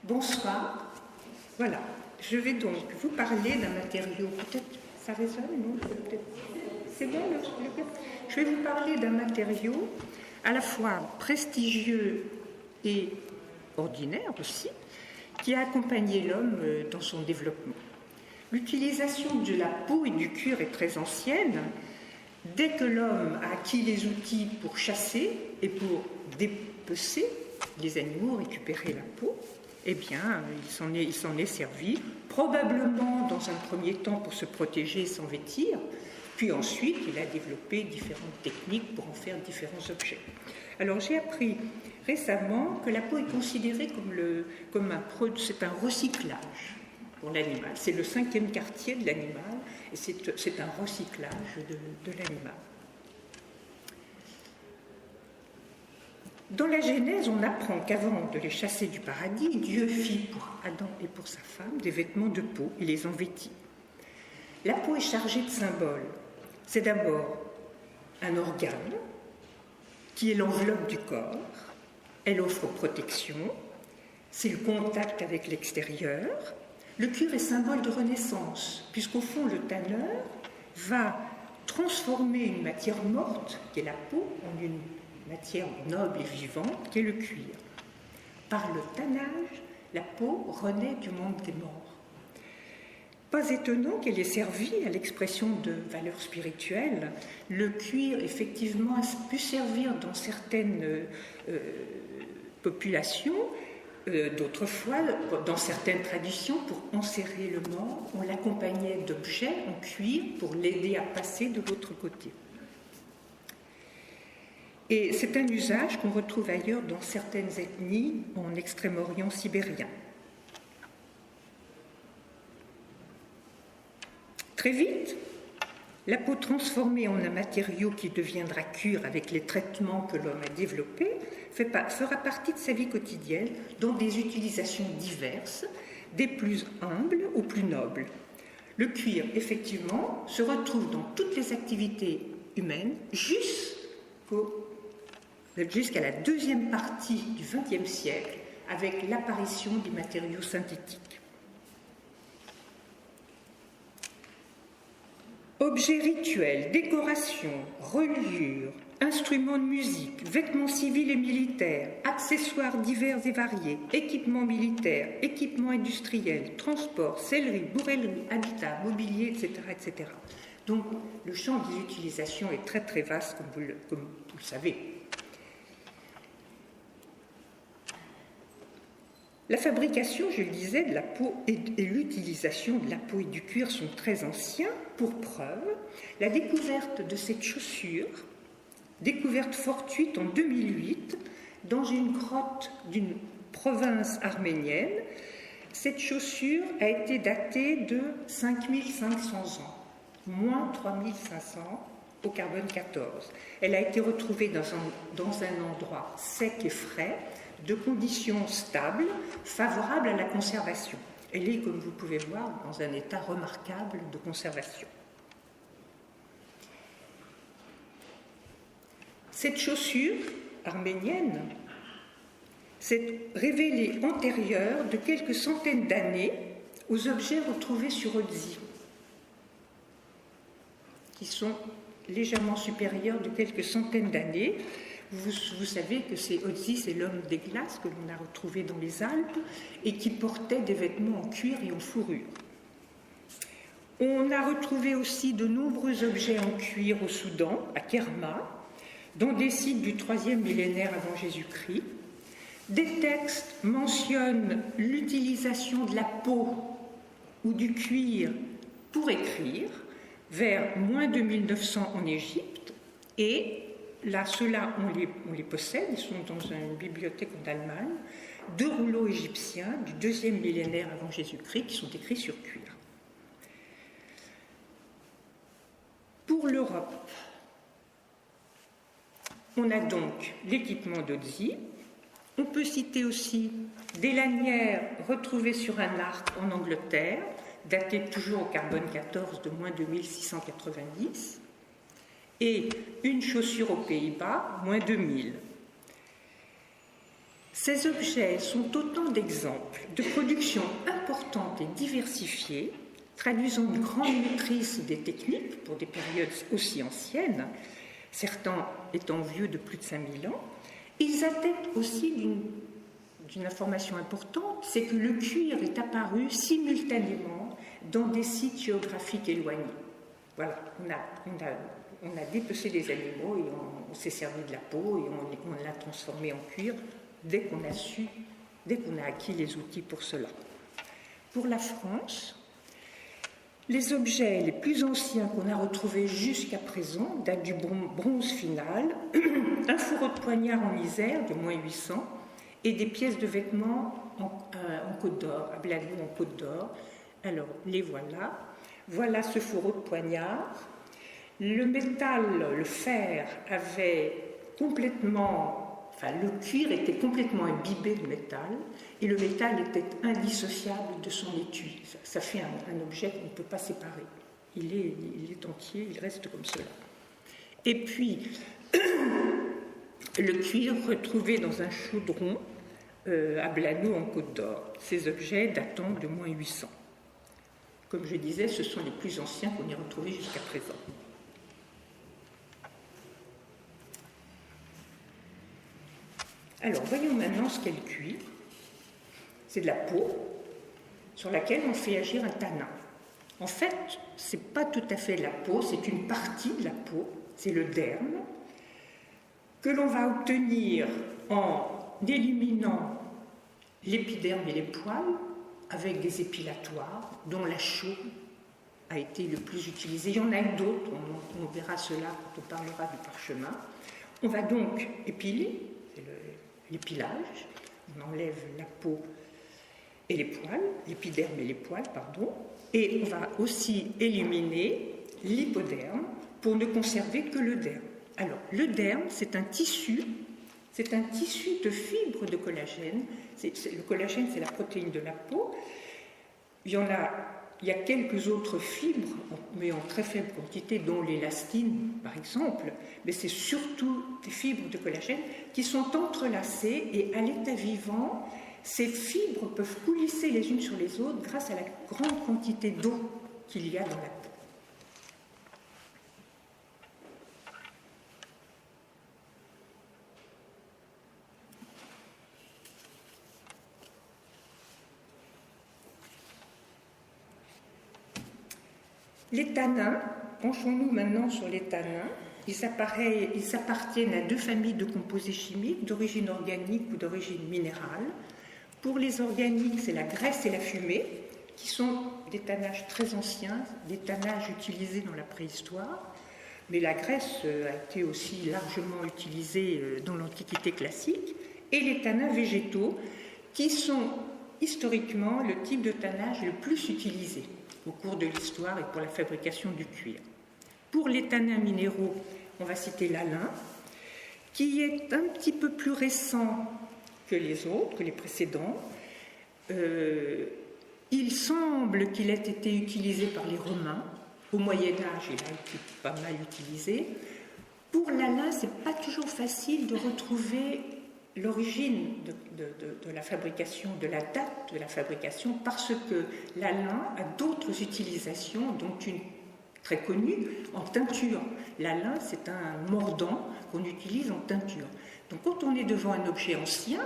Bonsoir. Voilà, je vais donc vous parler d'un matériau, peut-être ça résonne, non? C'est bon, je vais vous parler d'un matériau à la fois prestigieux et ordinaire aussi, qui a accompagné l'homme dans son développement. L'utilisation de la peau et du cuir est très ancienne. Dès que l'homme a acquis les outils pour chasser et pour dépecer les animaux, récupérer la peau, eh bien, il s'en est servi, probablement dans un premier temps pour se protéger et s'en vêtir, puis ensuite il a développé différentes techniques pour en faire différents objets. Alors j'ai appris récemment que la peau est considérée comme c'est un recyclage pour l'animal. C'est le 5e quartier de l'animal et c'est un recyclage de l'animal. Dans la Genèse, on apprend qu'avant de les chasser du paradis, Dieu fit pour Adam et pour sa femme des vêtements de peau et les en vêtit. La peau est chargée de symboles. C'est d'abord un organe qui est l'enveloppe du corps. Elle offre protection. C'est le contact avec l'extérieur. Le cuir est symbole de renaissance, puisqu'au fond, le tanneur va transformer une matière morte, qui est la peau, en une matière noble et vivante, qui est le cuir. Par le tannage, la peau renaît du monde des morts. Pas étonnant qu'elle ait servi à l'expression de valeurs spirituelles. Le cuir, effectivement, a pu servir dans certaines populations, d'autrefois, dans certaines traditions, pour enserrer le mort. On l'accompagnait d'objets en cuir pour l'aider à passer de l'autre côté. Et c'est un usage qu'on retrouve ailleurs dans certaines ethnies en Extrême-Orient sibérien. Très vite, la peau transformée en un matériau qui deviendra cuir avec les traitements que l'homme a développés fera partie de sa vie quotidienne dans des utilisations diverses, des plus humbles aux plus nobles. Le cuir, effectivement, se retrouve dans toutes les activités humaines jusqu'à la deuxième partie du XXe siècle, avec l'apparition des matériaux synthétiques. Objets rituels, décorations, reliures, instruments de musique, vêtements civils et militaires, accessoires divers et variés, équipements militaires, équipements industriels, transports, sellerie, bourrellerie, habitat, mobilier, etc., etc. Donc, le champ des utilisations est très très vaste, comme vous le savez. La fabrication, je le disais, de la peau et l'utilisation de la peau et du cuir sont très anciens. Pour preuve, la découverte de cette chaussure, découverte fortuite en 2008, dans une grotte d'une province arménienne, cette chaussure a été datée de 5500 ans, moins 3500 au carbone 14. Elle a été retrouvée dans un endroit sec et frais, de conditions stables, favorables à la conservation. Elle est, comme vous pouvez voir, dans un état remarquable de conservation. Cette chaussure arménienne s'est révélée antérieure de quelques centaines d'années aux objets retrouvés sur Otzi, qui sont légèrement supérieurs de quelques centaines d'années. Vous savez que Otzi, c'est l'homme des glaces que l'on a retrouvé dans les Alpes et qui portait des vêtements en cuir et en fourrure. On a retrouvé aussi de nombreux objets en cuir au Soudan, à Kerma, dans des sites du 3e millénaire avant Jésus-Christ. Des textes mentionnent l'utilisation de la peau ou du cuir pour écrire vers moins 2900 en Égypte et là, ceux-là, on les possède, ils sont dans une bibliothèque en Allemagne, 2 rouleaux égyptiens du 2e millénaire avant Jésus-Christ qui sont écrits sur cuir. Pour l'Europe, on a donc l'équipement d'Otzi. On peut citer aussi des lanières retrouvées sur un arc en Angleterre, datées toujours au carbone 14 de moins 2690. Et une chaussure aux Pays-Bas, moins 2000. Ces objets sont autant d'exemples de productions importantes et diversifiées, traduisant une grande maîtrise des techniques pour des périodes aussi anciennes, certains étant vieux de plus de 5000 ans. Ils attestent aussi d'une information importante, c'est que le cuir est apparu simultanément dans des sites géographiques éloignés. Voilà, on a dépecé des animaux et on s'est servi de la peau et on l'a transformé en cuir dès qu'on a acquis les outils pour cela. Pour la France, les objets les plus anciens qu'on a retrouvés jusqu'à présent datent du bronze final, un fourreau de poignard en Isère de moins 800 et des pièces de vêtements en Côte d'Or, à Blanou en Côte d'Or. Alors, les voilà. Voilà ce fourreau de poignard. Le métal, le fer, avait complètement... Enfin, le cuir était complètement imbibé de métal et le métal était indissociable de son étui. Ça fait un objet qu'on ne peut pas séparer. Il est entier, il reste comme cela. Et puis, le cuir retrouvé dans un chaudron à Blanou en Côte d'Or. Ces objets datant de moins 800. Comme je disais, ce sont les plus anciens qu'on ait retrouvés jusqu'à présent. Alors, voyons maintenant ce qu'est le cuir. C'est de la peau sur laquelle on fait agir un tanin. En fait, ce n'est pas tout à fait la peau, c'est une partie de la peau, c'est le derme, que l'on va obtenir en éliminant l'épiderme et les poils avec des épilatoires, dont la chaux a été le plus utilisé. Il y en a d'autres, on verra cela quand on parlera du parchemin. On va donc épiler, c'est l'épilage, on enlève la peau et les poils, l'épiderme et les poils, pardon, et on va aussi éliminer l'hypoderme pour ne conserver que le derme. Alors, le derme, c'est un tissu de fibres de collagène. Le collagène, c'est la protéine de la peau. Il y a quelques autres fibres, mais en très faible quantité, dont l'élastine, par exemple, mais c'est surtout des fibres de collagène qui sont entrelacées et à l'état vivant, ces fibres peuvent coulisser les unes sur les autres grâce à la grande quantité d'eau qu'il y a dans la peau. Les tanins, penchons-nous maintenant sur les tanins. Ils appartiennent à deux familles de composés chimiques d'origine organique ou d'origine minérale. Pour les organiques, c'est la graisse et la fumée, qui sont des tanages très anciens, des tanages utilisés dans la préhistoire. Mais la graisse a été aussi largement utilisée dans l'Antiquité classique. Et les tanins végétaux, qui sont historiquement le type de tannage le plus utilisé au cours de l'histoire et pour la fabrication du cuir. Pour les tanins minéraux, on va citer l'alun, qui est un petit peu plus récent que les autres, que les précédents. Il semble qu'il ait été utilisé par les Romains. Au Moyen-Âge, il a été pas mal utilisé. Pour l'alun, ce n'est pas toujours facile de retrouver l'origine de la fabrication, de la date de la fabrication, parce que l'alun a d'autres utilisations, dont une très connue en teinture. L'alun, c'est un mordant qu'on utilise en teinture. Donc quand on est devant un objet ancien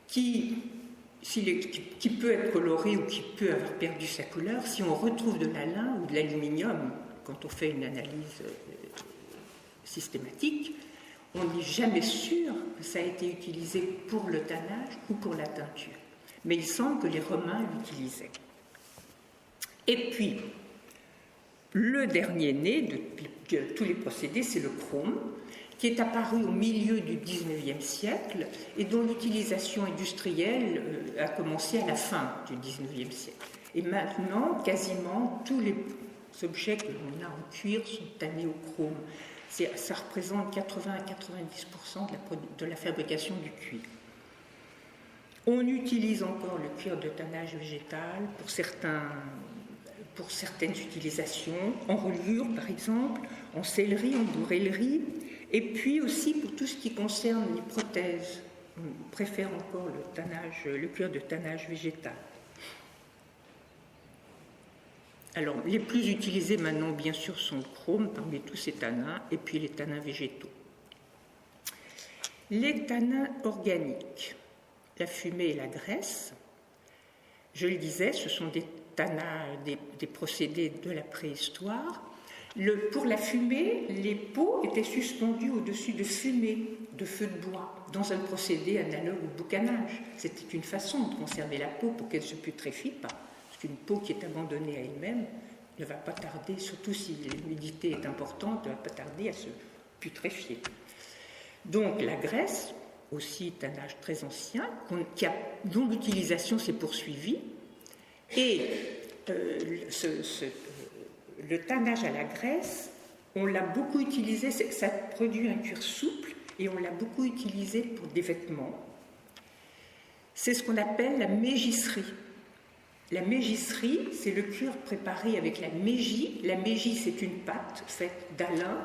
qui peut être coloré ou qui peut avoir perdu sa couleur, si on retrouve de l'alun ou de l'aluminium, quand on fait une analyse systématique, on n'est jamais sûr que ça a été utilisé pour le tannage ou pour la teinture. Mais il semble que les Romains l'utilisaient. Et puis, le dernier né de tous les procédés, c'est le chrome, qui est apparu au milieu du XIXe siècle et dont l'utilisation industrielle a commencé à la fin du XIXe siècle. Et maintenant, quasiment tous les objets que l'on a en cuir sont tannés au chrome. Ça représente 80 à 90% de la fabrication du cuir. On utilise encore le cuir de tannage végétal pour certaines utilisations, en reliure par exemple, en sellerie, en bourrellerie, et puis aussi pour tout ce qui concerne les prothèses on préfère encore le cuir de tannage végétal. Alors, les plus utilisés maintenant, bien sûr, sont le chrome parmi tous ces tannins, et puis les tannins végétaux. Les tannins organiques, la fumée et la graisse, je le disais, ce sont des tannins, des procédés de la préhistoire. Pour la fumée, les peaux étaient suspendues au-dessus de fumée, de feu de bois, dans un procédé analogue au boucanage. C'était une façon de conserver la peau pour qu'elle ne se putréfie pas. Parce qu'une peau qui est abandonnée à elle-même ne va pas tarder, surtout si l'humidité est importante, ne va pas tarder à se putréfier. Donc la graisse, aussi tannage très ancien, dont l'utilisation s'est poursuivie, et le tannage à la graisse, on l'a beaucoup utilisé, ça produit un cuir souple, et on l'a beaucoup utilisé pour des vêtements. C'est ce qu'on appelle la mégisserie. La mégisserie, c'est le cuir préparé avec la mégie. La mégie, c'est une pâte faite d'alun,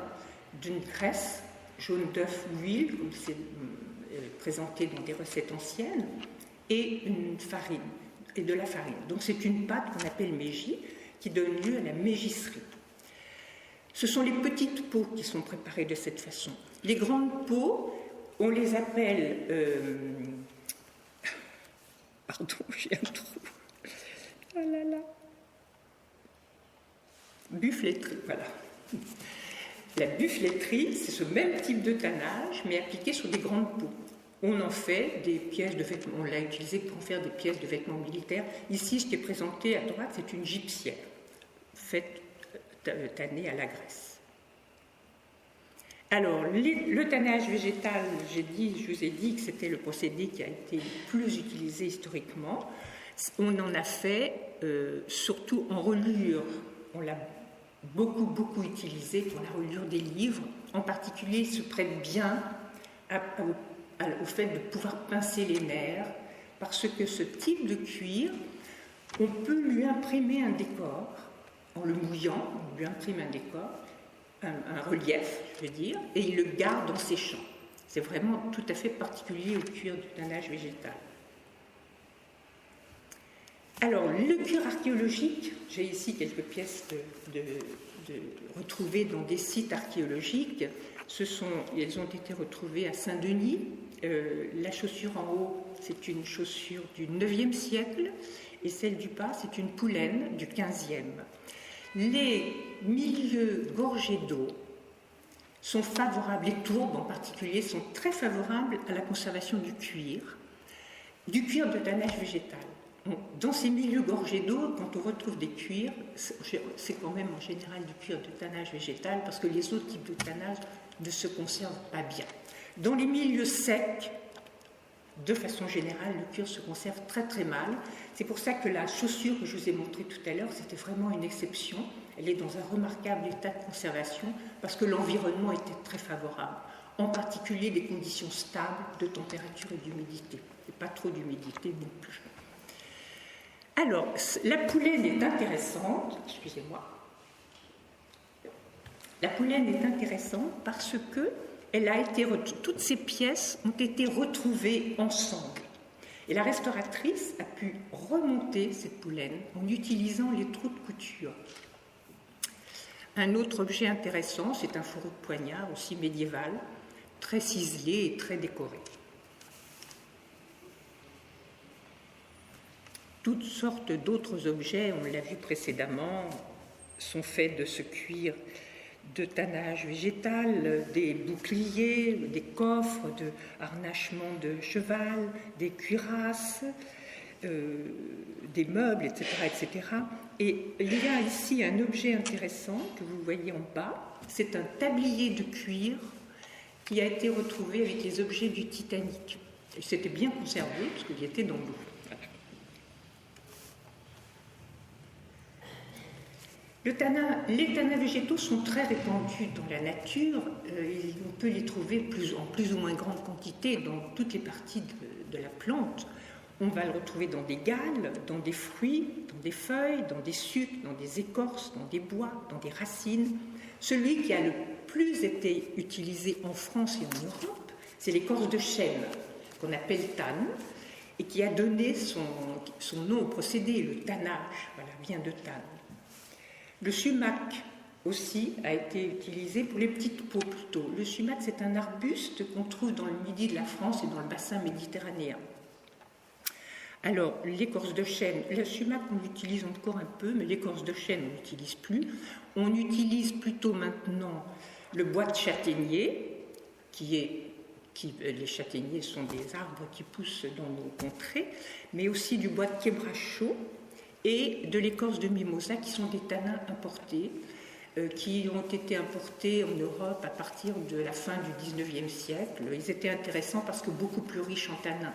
d'une graisse, jaune d'œuf ou huile, comme c'est présenté dans des recettes anciennes, et une farine, et de la farine. Donc c'est une pâte qu'on appelle mégie, qui donne lieu à la mégisserie. Ce sont les petites peaux qui sont préparées de cette façon. Les grandes peaux, on les appelle... Pardon, j'ai un trou. Ah là là. Buffleterie, voilà. La buffleterie, c'est ce même type de tannage, mais appliqué sur des grandes peaux. On en fait des pièces de vêtements, on l'a utilisé pour en faire des pièces de vêtements militaires. Ici, ce qui est présenté à droite, c'est une gypsière, faite tannée à la graisse. Alors, le tannage végétal, je vous ai dit que c'était le procédé qui a été le plus utilisé historiquement. On en a fait surtout en reliure. On l'a beaucoup utilisé pour la reliure des livres. En particulier, il se prête bien au fait de pouvoir pincer les nerfs, parce que ce type de cuir, on peut lui imprimer un décor, en le mouillant, on lui imprime un décor, un relief, je veux dire, et il le garde en séchant. C'est vraiment tout à fait particulier au cuir du tannage végétal. Alors, le cuir archéologique, j'ai ici quelques pièces retrouvées dans des sites archéologiques. Elles ont été retrouvées à Saint-Denis. La chaussure en haut, c'est une chaussure du IXe siècle, et celle du bas, c'est une poulaine du XVe. Les milieux gorgés d'eau sont favorables, les tourbes en particulier, sont très favorables à la conservation du cuir de tannage végétal. Dans ces milieux gorgés d'eau, quand on retrouve des cuirs, c'est quand même en général du cuir de tannage végétal, parce que les autres types de tannage ne se conservent pas bien. Dans les milieux secs, de façon générale, le cuir se conserve très très mal. C'est pour ça que la chaussure que je vous ai montrée tout à l'heure, c'était vraiment une exception. Elle est dans un remarquable état de conservation parce que l'environnement était très favorable, en particulier des conditions stables de température et d'humidité, et pas trop d'humidité non plus. Alors, la poulaine est intéressante, excusez-moi. La poulaine est intéressante parce que toutes ces pièces ont été retrouvées ensemble. Et la restauratrice a pu remonter cette poulaine en utilisant les trous de couture. Un autre objet intéressant, c'est un fourreau de poignard, aussi médiéval, très ciselé et très décoré. Toutes sortes d'autres objets, on l'a vu précédemment, sont faits de ce cuir de tannage végétal, des boucliers, des coffres de harnachement de cheval, des cuirasses, des meubles, etc., etc. Et il y a ici un objet intéressant que vous voyez en bas, c'est un tablier de cuir qui a été retrouvé avec les objets du Titanic. Et c'était bien conservé parce qu'il était dans l'eau. Les tannins végétaux sont très répandus dans la nature. On peut les trouver en plus ou moins grande quantité dans toutes les parties de la plante. On va le retrouver dans des galles, dans des fruits, dans des feuilles, dans des sucs, dans des écorces, dans des bois, dans des racines. Celui qui a le plus été utilisé en France et en Europe, c'est l'écorce de chêne. qu'on appelle tanne, et qui a donné son nom au procédé, le tannage, voilà, vient de tanne. Le sumac aussi a été utilisé pour les petites peaux plutôt. Le sumac, c'est un arbuste qu'on trouve dans le midi de la France et dans le bassin méditerranéen. Alors, l'écorce de chêne, le sumac, on l'utilise encore un peu, mais l'écorce de chêne, on n'utilise plus. On utilise plutôt maintenant le bois de châtaignier, les châtaigniers sont des arbres qui poussent dans nos contrées, mais aussi du bois de quebracho et de l'écorce de mimosa, qui sont des tanins importés, qui ont été importés en Europe à partir de la fin du XIXe siècle. Ils étaient intéressants parce que beaucoup plus riches en tanins.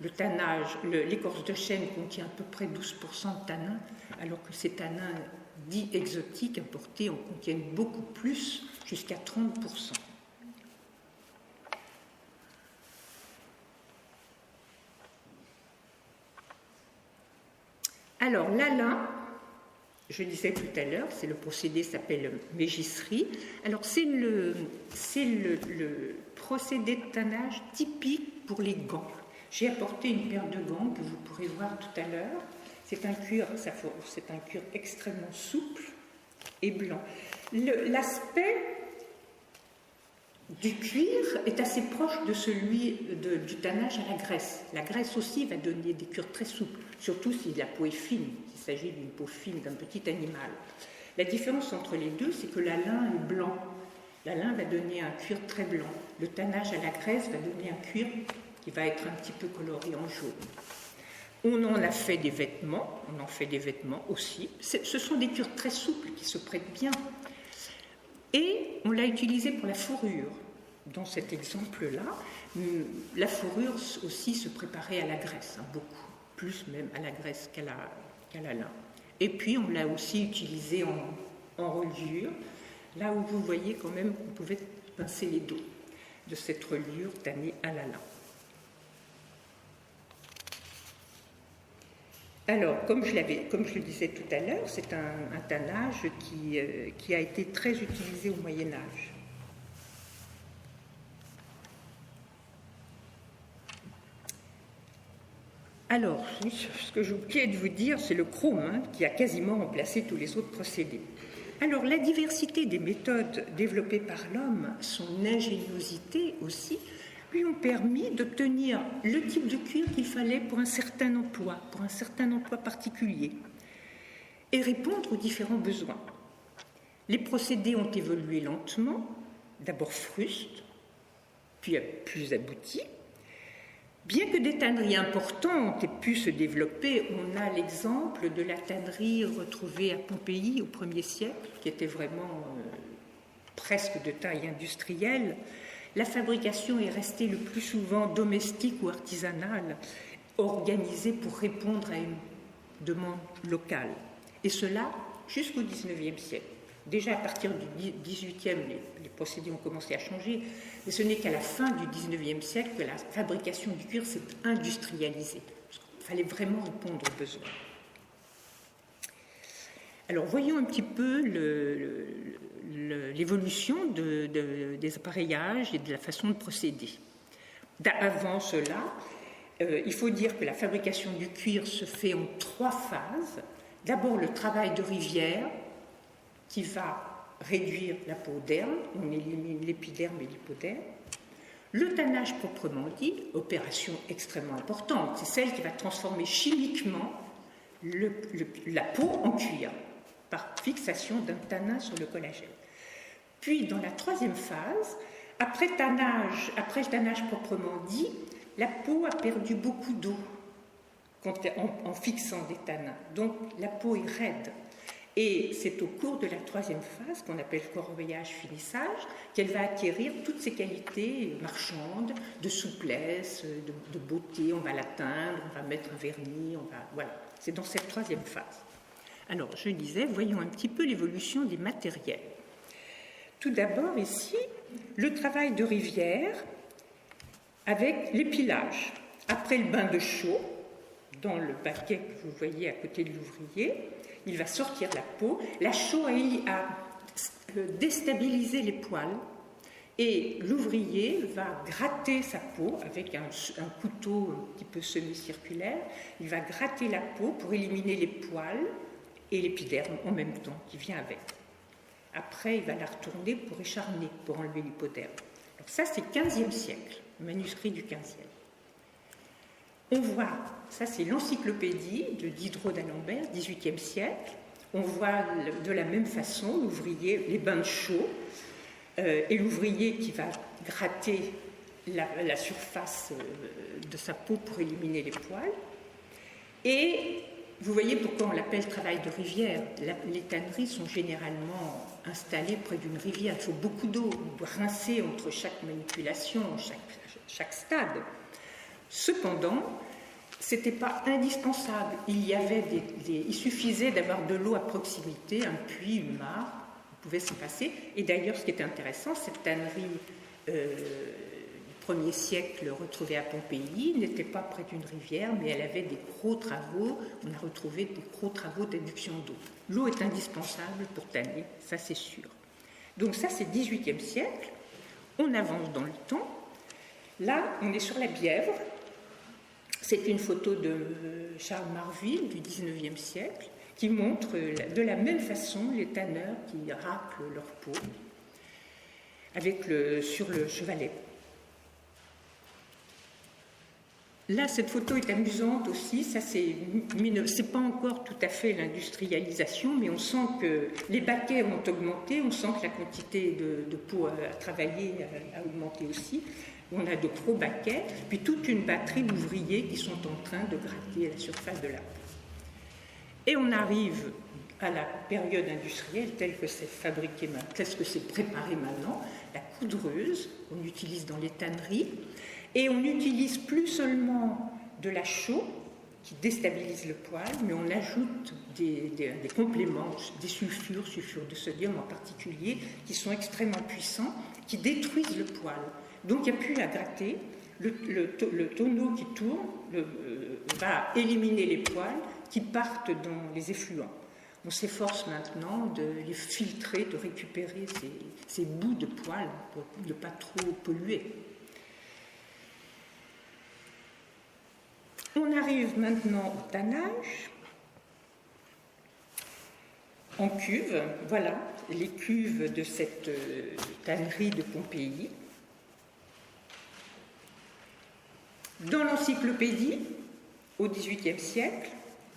Le tannage, l'écorce de chêne contient à peu près 12% de tanins, alors que ces tanins dits exotiques importés en contiennent beaucoup plus, jusqu'à 30%. Alors, l'alun, je disais tout à l'heure, le procédé s'appelle mégisserie. Alors, c'est le procédé de tannage typique pour les gants. J'ai apporté une paire de gants que vous pourrez voir tout à l'heure. C'est un cuir extrêmement souple et blanc. L'aspect du cuir est assez proche de celui du tannage à la graisse. La graisse aussi va donner des cuirs très souples, surtout si la peau est fine, s'il s'agit d'une peau fine d'un petit animal. La différence entre les deux, c'est que l'alun est blanc. L'alun va donner un cuir très blanc. Le tannage à la graisse va donner un cuir qui va être un petit peu coloré en jaune. On en fait des vêtements aussi. Ce sont des cuirs très souples qui se prêtent bien. Et on l'a utilisé pour la fourrure. Dans cet exemple-là, la fourrure aussi se préparait à la graisse, beaucoup, plus même à la graisse qu'à l'alun. Et puis on l'a aussi utilisé en reliure, là où vous voyez quand même qu'on pouvait pincer les dos de cette reliure tannée à l'alun. Alors, comme je le disais tout à l'heure, c'est un tannage qui a été très utilisé au Moyen-Âge. Alors, ce que j'ai oublié de vous dire, c'est le chrome qui a quasiment remplacé tous les autres procédés. Alors, la diversité des méthodes développées par l'homme, son ingéniosité aussi, lui ont permis d'obtenir le type de cuir qu'il fallait pour un certain emploi particulier, et répondre aux différents besoins. Les procédés ont évolué lentement, d'abord frustes, puis plus aboutis. Bien que des tanneries importantes aient pu se développer, on a l'exemple de la tannerie retrouvée à Pompéi au 1er siècle, qui était vraiment presque de taille industrielle. La fabrication est restée le plus souvent domestique ou artisanale, organisée pour répondre à une demande locale. Et cela jusqu'au XIXe siècle. Déjà à partir du XVIIIe, les procédés ont commencé à changer, mais ce n'est qu'à la fin du XIXe siècle que la fabrication du cuir s'est industrialisée. Il fallait vraiment répondre aux besoins. Alors voyons un petit peu l'évolution des appareillages et de la façon de procéder. Avant cela, il faut dire que la fabrication du cuir se fait en 3 phases. D'abord le travail de rivière qui va réduire la peau d'herbe, on élimine l'épiderme et l'hypoderme. Le tannage proprement dit, opération extrêmement importante, c'est celle qui va transformer chimiquement la peau en cuir par fixation d'un tannin sur le collagène. Puis dans la 3e phase, après tannage proprement dit, la peau a perdu beaucoup d'eau en fixant des tannins, donc la peau est raide. Et c'est au cours de la 3e phase, qu'on appelle corbeillage-finissage, qu'elle va acquérir toutes ses qualités marchandes, de souplesse, de beauté. On va la teindre, on va mettre un vernis, voilà. C'est dans cette 3e phase. Alors, je disais, voyons un petit peu l'évolution des matériels. Tout d'abord, ici, le travail de rivière avec l'épilage. Après le bain de chaux, dans le baquet que vous voyez à côté de l'ouvrier, il va sortir la peau. La chaux a déstabilisé les poils Et l'ouvrier va gratter sa peau avec un couteau un petit peu semi-circulaire. Il va gratter la peau pour éliminer les poils et l'épiderme en même temps qui vient avec. Après, il va la retourner pour écharner, pour enlever l'hypoderme. Donc ça, c'est 15e siècle, le manuscrit du 15e. On voit, ça c'est l'encyclopédie de Diderot d'Alembert, 18e siècle. On voit de la même façon l'ouvrier, les bains de chaux, et l'ouvrier qui va gratter la surface de sa peau pour éliminer les poils. Et vous voyez pourquoi on l'appelle travail de rivière. Les tanneries sont généralement installées près d'une rivière. Il faut beaucoup d'eau, rincer entre chaque manipulation, chaque stade. Cependant, ce n'était pas indispensable. Il suffisait d'avoir de l'eau à proximité, un puits, une mare, on pouvait s'en passer. Et d'ailleurs, ce qui était intéressant, cette tannerie du 1er siècle retrouvée à Pompéi n'était pas près d'une rivière, mais elle avait des gros travaux. On a retrouvé des gros travaux d'adduction d'eau. L'eau est indispensable pour tanner, ça c'est sûr. Donc ça, c'est 18e siècle. On avance dans le temps. Là, on est sur la Bièvre. C'est une photo de Charles Marville du 19e siècle qui montre de la même façon les tanneurs qui raclent leur peau sur le chevalet. Là, cette photo est amusante aussi. Ça, c'est pas encore tout à fait l'industrialisation, mais on sent que les baquets ont augmenté, on sent que la quantité de peau à travailler a augmenté aussi. On a de gros baquets, puis toute une batterie d'ouvriers qui sont en train de gratter la surface de la peau. Et on arrive à la période industrielle telle que c'est fabriqué, telle que c'est préparé maintenant, la coudreuse qu'on utilise dans les tanneries. Et on n'utilise plus seulement de la chaux qui déstabilise le poil, mais on ajoute des compléments, des sulfures de sodium en particulier, qui sont extrêmement puissants, qui détruisent le poil. Donc il n'y a plus à gratter, le tonneau qui tourne va éliminer les poils qui partent dans les effluents. On s'efforce maintenant de les filtrer, de récupérer ces bouts de poils pour ne pas trop polluer. On arrive maintenant au tannage. En cuve, voilà les cuves de cette tannerie de Pompéi. Dans l'encyclopédie, au XVIIIe siècle,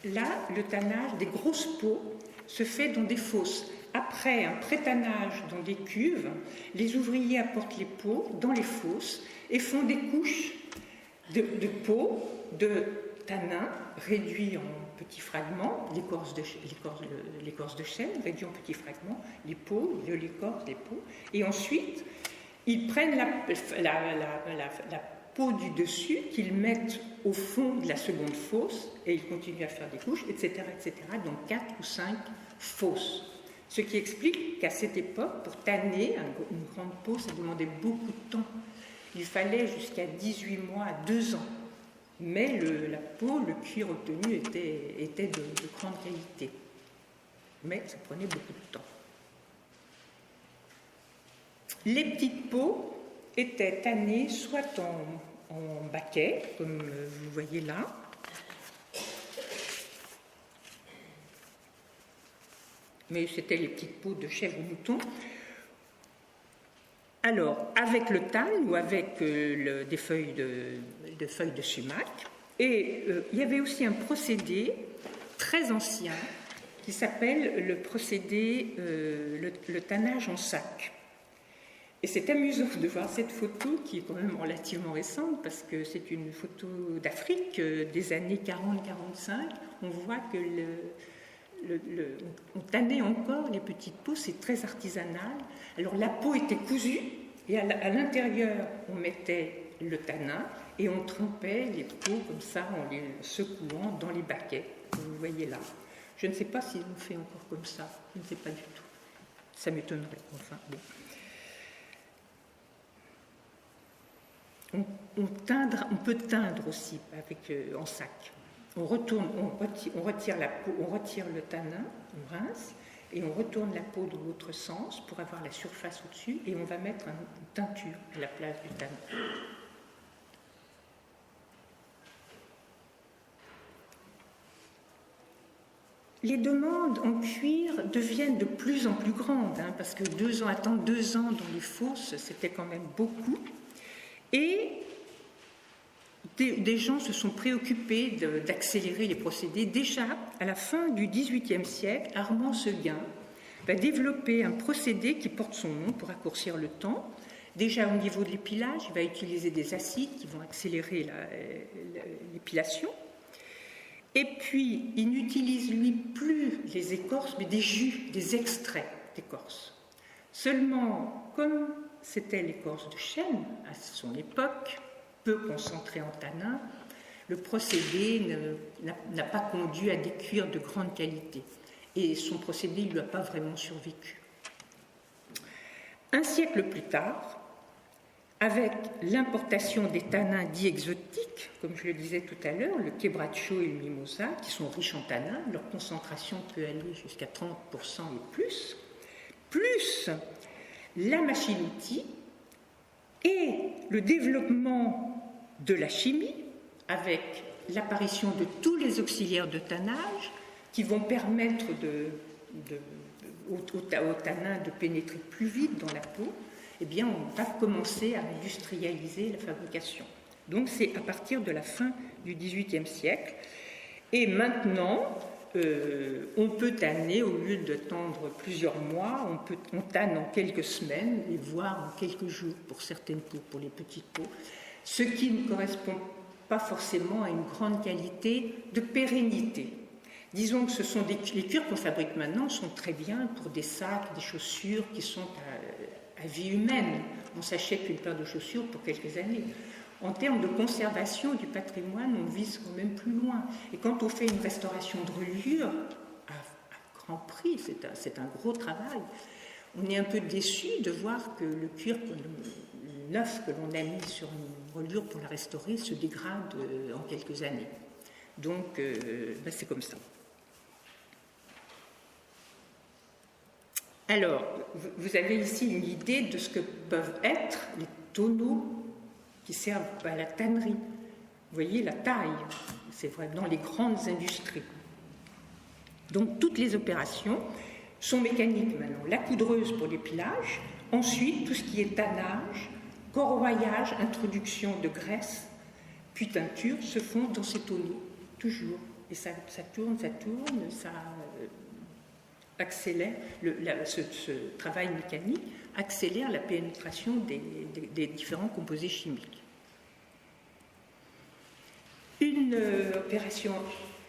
là, le tannage des grosses peaux se fait dans des fosses. Après un pré-tannage dans des cuves, les ouvriers apportent les peaux dans les fosses et font des couches de peau, de tanin réduits en petits fragments, l'écorce de chêne réduit en petits fragments, les peaux, l'écorce, les peaux, et ensuite ils prennent la peau du dessus qu'ils mettent au fond de la seconde fosse et ils continuent à faire des couches, etc., donc 4 ou 5 fosses. Ce qui explique qu'à cette époque, pour tanner une grande peau, ça demandait beaucoup de temps. Il fallait jusqu'à 18 mois à 2 ans. Mais la peau, le cuir obtenu était de grande qualité. Mais ça prenait beaucoup de temps. Les petites peaux étaient tannées soit en baquet, comme vous voyez là, mais c'était les petites peaux de chèvre ou mouton. Alors, avec le than ou avec des feuilles de sumac. Et il y avait aussi un procédé très ancien qui s'appelle le procédé, le tannage en sac. Et c'est amusant de voir cette photo qui est quand même relativement récente parce que c'est une photo d'Afrique des années 40-45. On voit que on tannait encore les petites peaux, c'est très artisanal. Alors la peau était cousue et à l'intérieur on mettait le tanin et on trempait les peaux comme ça en les secouant dans les baquets que vous voyez là. Je ne sais pas si on fait encore comme ça, je ne sais pas du tout. Ça m'étonnerait, enfin bon. On peut teindre aussi en sac. On retire la peau, on retire le tanin, on rince, et on retourne la peau de l'autre sens pour avoir la surface au-dessus, et on va mettre une teinture à la place du tanin. Les demandes en cuir deviennent de plus en plus grandes, parce que attendre 2 ans dans les fosses, c'était quand même beaucoup. Et des gens se sont préoccupés d'accélérer les procédés. Déjà, à la fin du XVIIIe siècle, Armand Seguin va développer un procédé qui porte son nom pour raccourcir le temps. Déjà, au niveau de l'épilage, il va utiliser des acides qui vont accélérer l'épilation. Et puis, il n'utilise, lui, plus les écorces, mais des jus, des extraits d'écorce. Seulement, comme c'était l'écorce de chêne à son époque, peu concentrée en tanin, le procédé n'a pas conduit à des cuirs de grande qualité. Et son procédé ne lui a pas vraiment survécu. Un siècle plus tard, avec l'importation des tanins dits exotiques, comme je le disais tout à l'heure, le quebracho et le mimosa, qui sont riches en tanins, leur concentration peut aller jusqu'à 30% et plus la machine-outil et le développement de la chimie, avec l'apparition de tous les auxiliaires de tannage qui vont permettre au tanin de pénétrer plus vite dans la peau, eh bien, on va commencer à industrialiser la fabrication. Donc, c'est à partir de la fin du XVIIIe siècle. Et maintenant, on peut tanner, au lieu de tendre plusieurs mois, on tanne en quelques semaines, et voire en quelques jours pour certaines peaux, pour les petites peaux, ce qui ne correspond pas forcément à une grande qualité de pérennité. Disons que les cuirs qu'on fabrique maintenant sont très bien pour des sacs, des chaussures qui sont à vie humaine. On s'achète une paire de chaussures pour quelques années. En termes de conservation du patrimoine, on vise quand même plus loin. Et quand on fait une restauration de reliure, à grand prix, c'est un gros travail, on est un peu déçu de voir que le cuir neuf que l'on a mis sur une reliure pour la restaurer se dégrade en quelques années. Donc, c'est comme ça. Alors, vous avez ici une idée de ce que peuvent être les tonneaux qui servent à la tannerie. Vous voyez la taille, c'est vrai, dans les grandes industries. Donc, toutes les opérations sont mécaniques maintenant. La poudreuse pour l'épilage, ensuite tout ce qui est tannage, corroyage, introduction de graisse, puis teinture, se font dans ces tonneaux, toujours. Et ça tourne, ça accélère, ce travail mécanique accélère la pénétration des différents composés chimiques. Une opération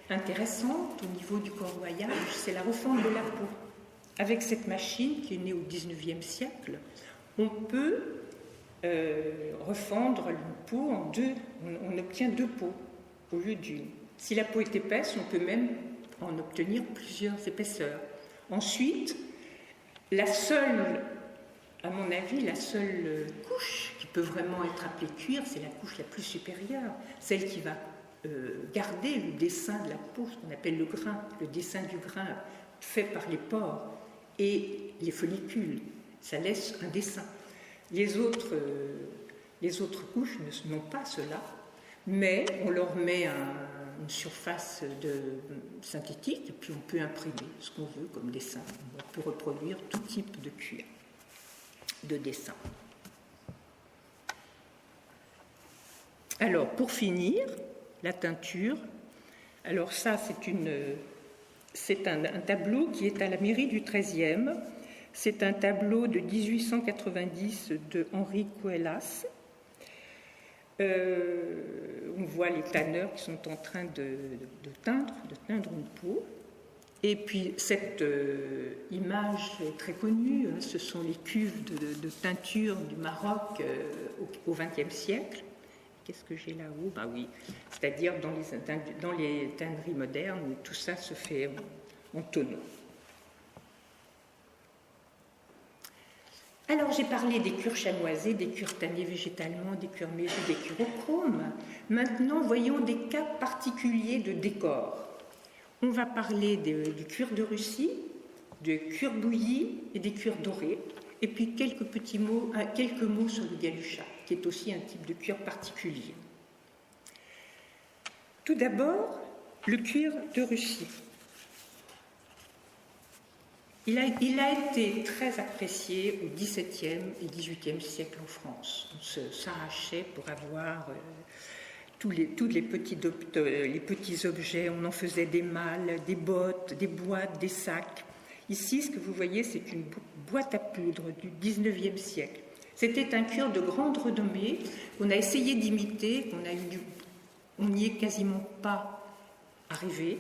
intéressante au niveau du corroyage, c'est la refonte de la peau. Avec cette machine qui est née au XIXe siècle, on peut refondre une peau en deux. On obtient 2 peaux au lieu d'une. Si la peau est épaisse, on peut même en obtenir plusieurs épaisseurs. Ensuite, à mon avis, la seule couche qui peut vraiment être appelée cuir, c'est la couche la plus supérieure, celle qui va garder le dessin de la peau, ce qu'on appelle le grain, le dessin du grain fait par les pores et les follicules. Ça laisse un dessin. Les autres couches n'ont pas cela, mais on leur met une surface synthétique et puis on peut imprimer ce qu'on veut comme dessin. On peut reproduire tout type de cuir, de dessin. Alors, pour finir, la teinture. Alors ça, c'est un tableau qui est à la mairie du XIIIe. C'est un tableau de 1890 de Henri Cuellas. On voit les tanneurs qui sont en train de teindre une peau. Et puis cette image est très connue, ce sont les cuves de teinture du Maroc au XXe siècle. Qu'est-ce que j'ai là-haut ? Oui, c'est-à-dire dans les tanneries modernes, tout ça se fait en tonneaux. Alors, j'ai parlé des cuirs chanoisés, des cuirs tannés végétalement, des cuirs mésés, des cuirs au chrome. Maintenant, voyons des cas particuliers de décor. On va parler du cuir de Russie, de cuir bouilli et des cuirs dorés, et puis quelques mots sur le galucha, qui est aussi un type de cuir particulier. Tout d'abord, le cuir de Russie. Il a été très apprécié au XVIIe et XVIIIe siècle en France. On s'arrachait pour avoir tous les petits objets. On en faisait des malles, des bottes, des boîtes, des sacs. Ici, ce que vous voyez, c'est une boîte à poudre du XIXe siècle. C'était un cuir de grande renommée qu'on a essayé d'imiter, on n'y est quasiment pas arrivé.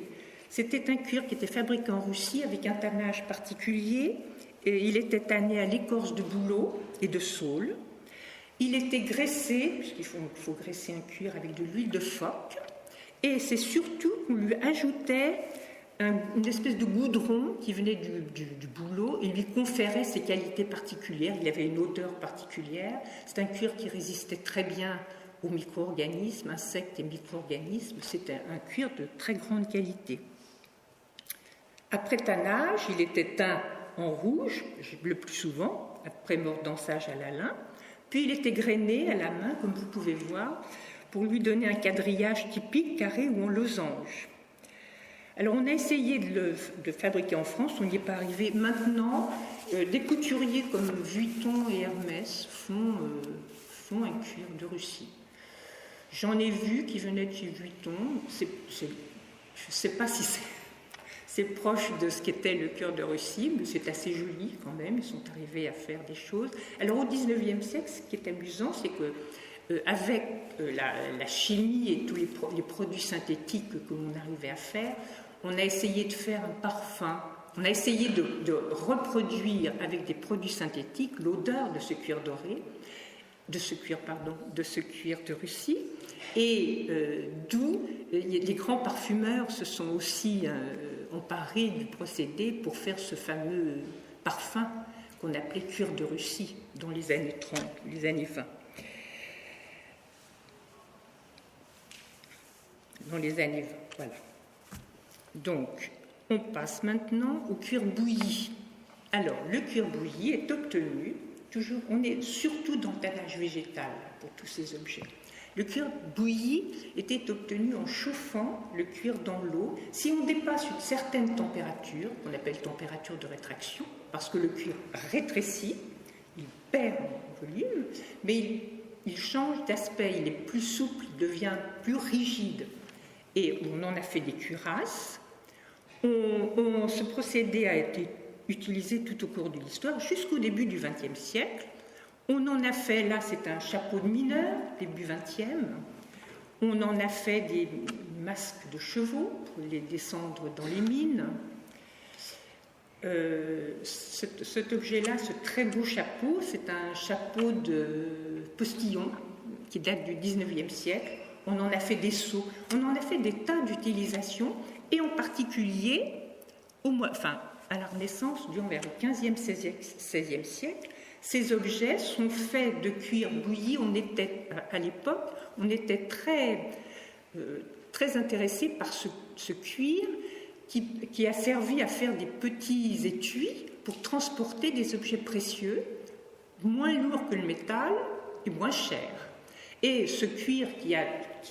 C'était un cuir qui était fabriqué en Russie avec un tannage particulier. Et il était tanné à l'écorce de bouleau et de saule. Il était graissé, puisqu'il faut graisser un cuir avec de l'huile de phoque. Et c'est surtout qu'on lui ajoutait une espèce de goudron qui venait du bouleau et lui conférait ses qualités particulières. Il avait une odeur particulière. C'est un cuir qui résistait très bien aux micro-organismes, insectes et micro-organismes. C'était un cuir de très grande qualité. Après tannage, il était teint en rouge, le plus souvent, après mordançage à la lin, puis il était grainé à la main, comme vous pouvez voir, pour lui donner un quadrillage typique, carré ou en losange. Alors on a essayé de le fabriquer en France, on n'y est pas arrivé. Maintenant, des couturiers comme Vuitton et Hermès font un cuir de Russie. J'en ai vu qui venaient de chez Vuitton, je ne sais pas si c'est proche de ce qu'était le cuir de Russie, mais c'est assez joli quand même, ils sont arrivés à faire des choses. Alors au XIXe siècle, ce qui est amusant, c'est que avec la chimie et tous les produits synthétiques que l'on arrivait à faire, on a essayé de faire un parfum, on a essayé de reproduire avec des produits synthétiques l'odeur de ce cuir doré, de ce cuir de Russie, et d'où les grands parfumeurs se sont aussi emparés du procédé pour faire ce fameux parfum qu'on appelait cuir de Russie dans les années 30, les années 20. Dans les années 20, voilà. Donc, on passe maintenant au cuir bouilli. Alors, le cuir bouilli est obtenu, on est surtout dans le tannage végétal pour tous ces objets. Le cuir bouilli était obtenu en chauffant le cuir dans l'eau. Si on dépasse une certaine température, qu'on appelle température de rétraction, parce que le cuir rétrécit, il perd en volume, mais il change d'aspect, il est plus souple, il devient plus rigide. Et on en a fait des cuirasses. Ce procédé a été utilisé tout au cours de l'histoire, jusqu'au début du XXe siècle. On en a fait, là c'est un chapeau de mineur, début XXe. On en a fait des masques de chevaux pour les descendre dans les mines. Cet objet-là, ce très beau chapeau, c'est un chapeau de postillon qui date du XIXe siècle. On en a fait des seaux, on en a fait des tas d'utilisations, et en particulier, à la Renaissance, durant vers le XVe, XVIe siècle, ces objets sont faits de cuir bouilli. À l'époque, on était très intéressé par ce cuir qui a servi à faire des petits étuis pour transporter des objets précieux, moins lourds que le métal et moins chers. Et ce cuir qui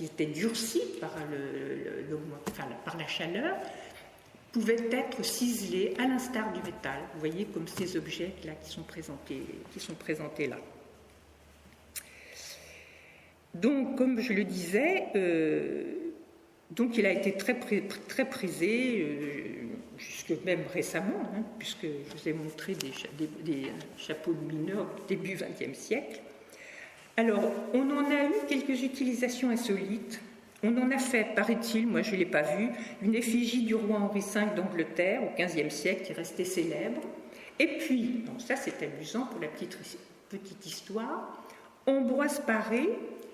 était durci par la chaleur pouvait être ciselé à l'instar du métal. Vous voyez comme ces objets-là qui sont présentés là. Donc, comme je le disais, donc il a été très prisé, jusque même récemment, puisque je vous ai montré des chapeaux de mineurs début XXe siècle. Alors, on en a eu quelques utilisations insolites. On en a fait, paraît-il, moi je ne l'ai pas vu, une effigie du roi Henri V d'Angleterre au XVe siècle qui est restée célèbre. Et puis, ça c'est amusant pour la petite histoire, Ambroise Paré,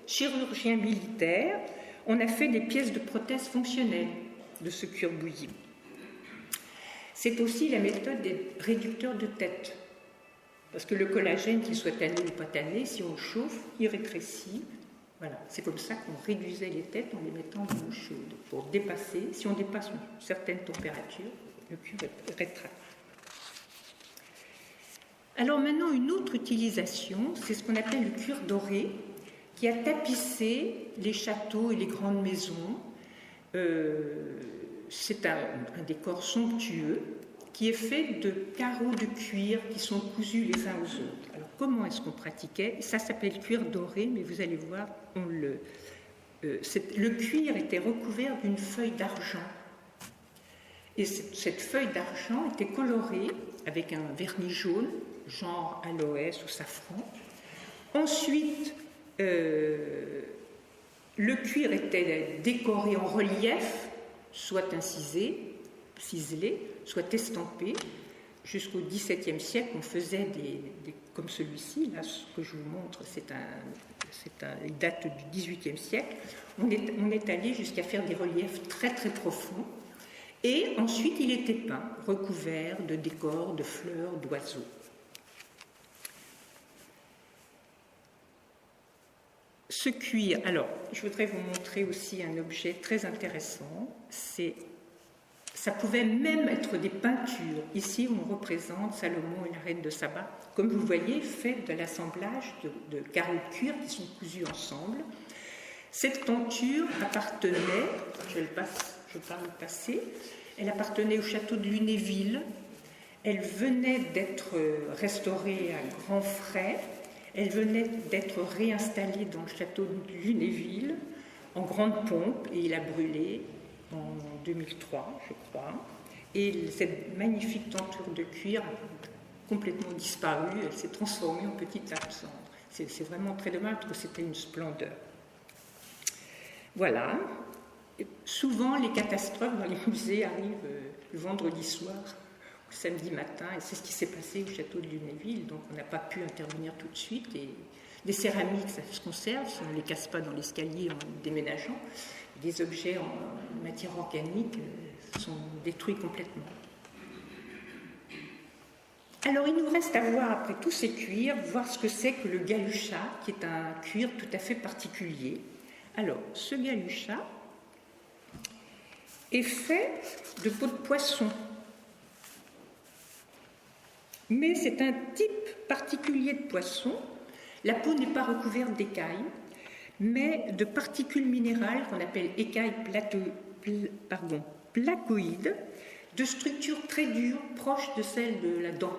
chirurgien militaire, on a fait des pièces de prothèses fonctionnelles de ce cuir bouilli. C'est aussi la méthode des réducteurs de tête. Parce que le collagène, qu'il soit tanné ou pas tanné, si on le chauffe, il rétrécit. Voilà. C'est comme ça qu'on réduisait les têtes en les mettant dans l'eau chaude. Pour dépasser, si on dépasse une certaine température, le cuir rétracte. Alors maintenant, une autre utilisation, c'est ce qu'on appelle le cuir doré, qui a tapissé les châteaux et les grandes maisons. C'est un décor somptueux qui est fait de carreaux de cuir qui sont cousus les uns aux autres. Alors comment est-ce qu'on pratiquait? Ça s'appelle cuir doré, mais vous allez voir, le cuir était recouvert d'une feuille d'argent. Et cette feuille d'argent était colorée avec un vernis jaune, genre aloès ou safran. Ensuite, le cuir était décoré en relief, soit incisé, ciselé, soit estampé. Jusqu'au XVIIe siècle, on faisait comme celui-ci, là, ce que je vous montre, il date du XVIIIe siècle. On est allé jusqu'à faire des reliefs très très profonds. Et ensuite, il était peint, recouvert de décors, de fleurs, d'oiseaux. Ce cuir, alors, je voudrais vous montrer aussi un objet très intéressant. Ça pouvait même être des peintures. Ici, on représente Salomon et la reine de Saba, comme vous voyez, fait de l'assemblage de carreaux de cuir qui sont cousus ensemble. Cette tenture appartenait, je parle passé, elle appartenait au château de Lunéville. Elle venait d'être restaurée à grands frais. Elle venait d'être réinstallée dans le château de Lunéville en grande pompe et il a brûlé en 2003, je crois. Et cette magnifique tenture de cuir a complètement disparu. Elle s'est transformée en petite nappe cendre. C'est vraiment très dommage parce que c'était une splendeur. Voilà. Et souvent, les catastrophes dans les musées arrivent le vendredi soir, ou samedi matin, et c'est ce qui s'est passé au château de Lunéville, donc on n'a pas pu intervenir tout de suite. Et les céramiques, ça se conserve, si on ne les casse pas dans l'escalier en déménageant. Des objets en matière organique sont détruits complètement. Alors, il nous reste à voir, après tous ces cuirs, voir ce que c'est que le galuchat, qui est un cuir tout à fait particulier. Alors, ce galuchat est fait de peau de poisson. Mais c'est un type particulier de poisson. La peau n'est pas recouverte d'écailles, mais de particules minérales qu'on appelle écailles placoïdes, de structure très dure, proche de celle de la dent.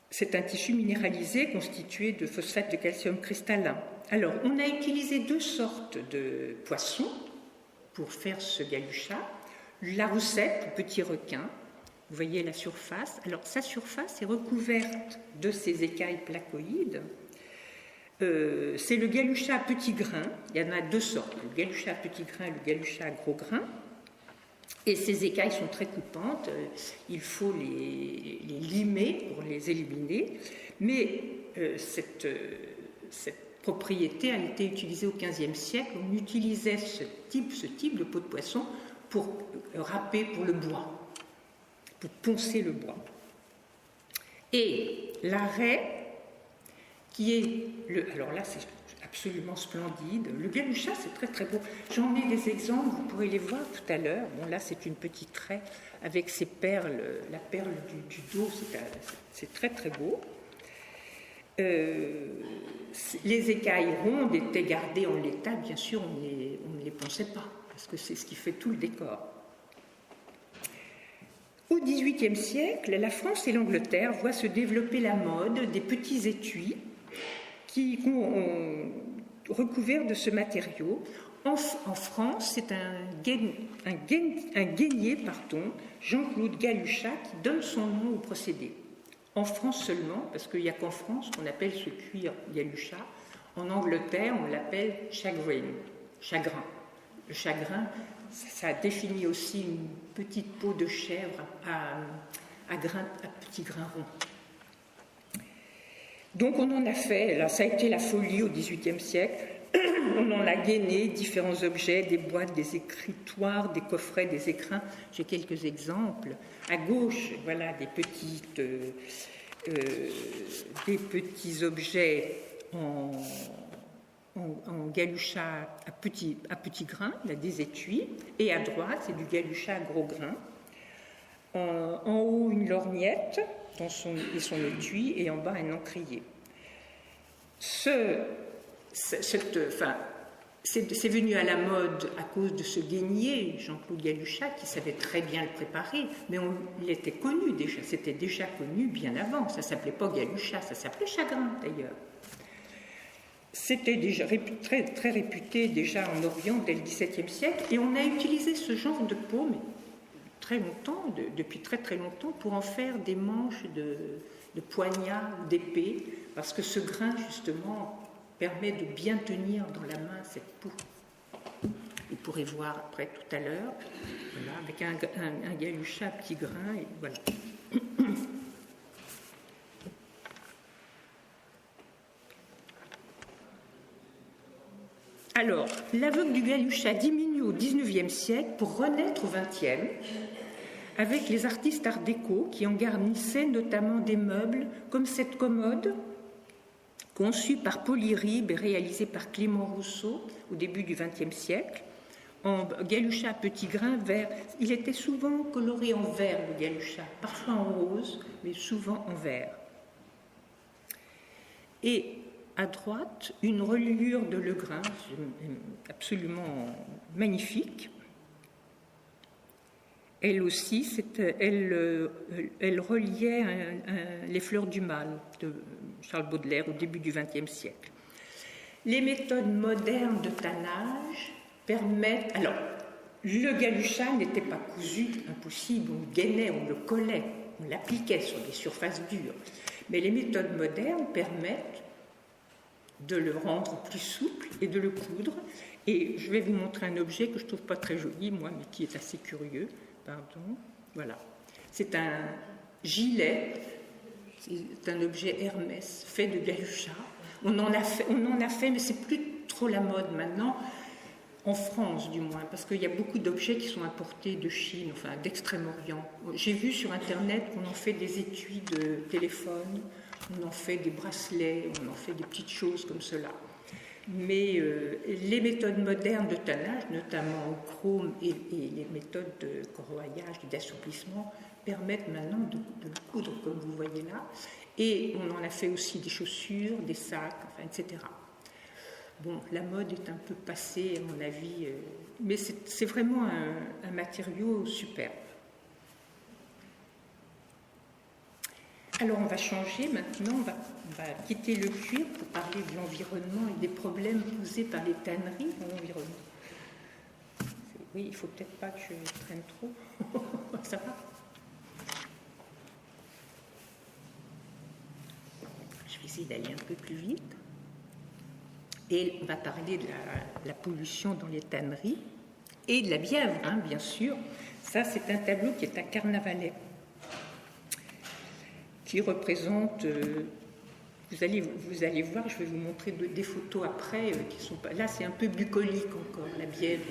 C'est un tissu minéralisé constitué de phosphate de calcium cristallin. Alors, on a utilisé deux sortes de poissons pour faire ce galuchat. La roussette, le petit requin, vous voyez la surface. Alors, sa surface est recouverte de ces écailles placoïdes. C'est le galuchat à petits grains. Il y en a deux sortes, le galuchat à petits grains et le galuchat à gros grains. Et ces écailles sont très coupantes, il faut les limer pour les éliminer, mais cette propriété a été utilisée au XVe siècle. On utilisait ce type de peau de poisson pour râper pour le bois, pour poncer le bois. Et l'arrêt, qui est alors là c'est absolument splendide. Le galuchat, c'est très très beau. J'en ai des exemples, vous pourrez les voir tout à l'heure. Bon, là, c'est une petite raie avec ses perles, la perle du dos, c'est très très beau. Les écailles rondes étaient gardées en l'état, bien sûr, on ne les ponçait pas, parce que c'est ce qui fait tout le décor. Au XVIIIe siècle, la France et l'Angleterre voient se développer la mode des petits étuis qui ont recouvert de ce matériau. En France, c'est un gainier, Jean-Claude Galuchat, qui donne son nom au procédé. En France seulement, parce qu'il n'y a qu'en France qu'on appelle ce cuir galuchat. En Angleterre, on l'appelle chagrin. Le chagrin, ça définit aussi une petite peau de chèvre à petits grains ronds. Donc on en a fait, alors ça a été la folie au XVIIIe siècle, on en a gainé différents objets, des boîtes, des écritoires, des coffrets, des écrins. J'ai quelques exemples. À gauche, voilà des petits objets en galuchat à petits grains, il y a des étuis, et à droite, c'est du galuchat à gros grains. En haut, une lorgnette et son étui, et en bas, un encrier. C'est venu à la mode à cause de ce guénier, Jean-Claude Galuchat, qui savait très bien le préparer, mais il était connu déjà, c'était déjà connu bien avant. Ça ne s'appelait pas Galuchat, ça s'appelait Chagrin d'ailleurs. C'était déjà très, très réputé déjà en Orient dès le XVIIe siècle, et on a utilisé ce genre de peau très longtemps, depuis très très longtemps, pour en faire des manches de poignards, d'épées, parce que ce grain justement permet de bien tenir dans la main cette peau. Vous pourrez voir après tout à l'heure, voilà, avec un galuchat à petits grains, et voilà. Alors, l'aveugle du galuchat diminue au XIXe siècle pour renaître au XXe, avec les artistes art déco qui en garnissaient notamment des meubles comme cette commode, conçue par Polyribe et réalisée par Clément Rousseau au début du XXe siècle, en galuchat à petits grains vert. Il était souvent coloré en vert, le galuchat, parfois en rose, mais souvent en vert. Et à droite, une reliure de Legrain, absolument magnifique. Elle aussi, elle reliait les fleurs du mal de Charles Baudelaire au début du XXe siècle. Les méthodes modernes de tannage permettent... Alors, le galuchat n'était pas cousu, impossible, on le gainait, on le collait, on l'appliquait sur des surfaces dures. Mais les méthodes modernes permettent de le rendre plus souple et de le coudre. Et je vais vous montrer un objet que je ne trouve pas très joli, moi, mais qui est assez curieux. Pardon. Voilà. C'est un gilet, c'est un objet Hermès fait de galuchat. On en a fait, mais c'est plus trop la mode maintenant, en France du moins, parce qu'il y a beaucoup d'objets qui sont importés de Chine, enfin d'Extrême-Orient. J'ai vu sur Internet qu'on en fait des étuis de téléphone, on en fait des bracelets, on en fait des petites choses comme cela. Mais les méthodes modernes de tannage, notamment au chrome et les méthodes de corroyage, d'assouplissement, permettent maintenant de le coudre, comme vous voyez là. Et on en a fait aussi des chaussures, des sacs, enfin, etc. Bon, la mode est un peu passée, à mon avis, mais c'est vraiment un matériau superbe. Alors on va changer maintenant, on va quitter le cuir pour parler de l'environnement et des problèmes posés par les tanneries dans l'environnement. Oui, il ne faut peut-être pas que je traîne trop. Ça va? Je vais essayer d'aller un peu plus vite. Et on va parler de la pollution dans les tanneries et de la bièvre, hein, bien sûr. Ça, c'est un tableau qui est à Carnavalet, qui représente, vous allez voir, je vais vous montrer des photos après, qui sont pas, là c'est un peu bucolique encore, la bièvre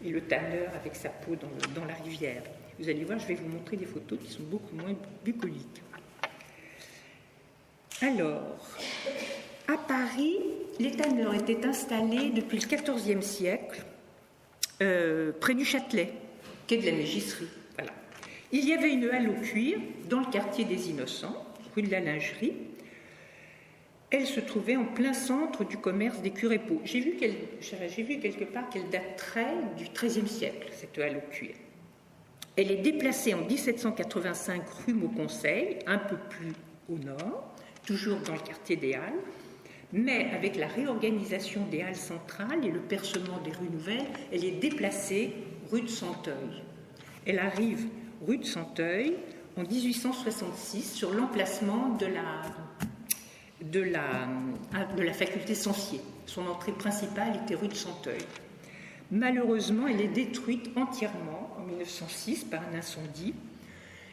et le tanneur avec sa peau dans la rivière. Vous allez voir, je vais vous montrer des photos qui sont beaucoup moins bucoliques. Alors, à Paris, les tanneurs étaient installés depuis le XIVe siècle, près du Châtelet, quai de la Mégisserie. Voilà. Il y avait une halle au cuir dans le quartier des Innocents, rue de la Lingerie. Elle se trouvait en plein centre du commerce des cuirs-et-peaux. J'ai vu quelque part qu'elle daterait du XIIIe siècle, cette halle au cuir. Elle est déplacée en 1785 rue Mauconseil, un peu plus au nord, toujours dans le quartier des Halles, mais avec la réorganisation des Halles centrales et le percement des rues nouvelles, elle est déplacée rue de Santeuil. Elle arrive rue de Santeuil en 1866 sur l'emplacement de la faculté Censier. Son entrée principale était rue de Santeuil. Malheureusement, elle est détruite entièrement en 1906 par un incendie.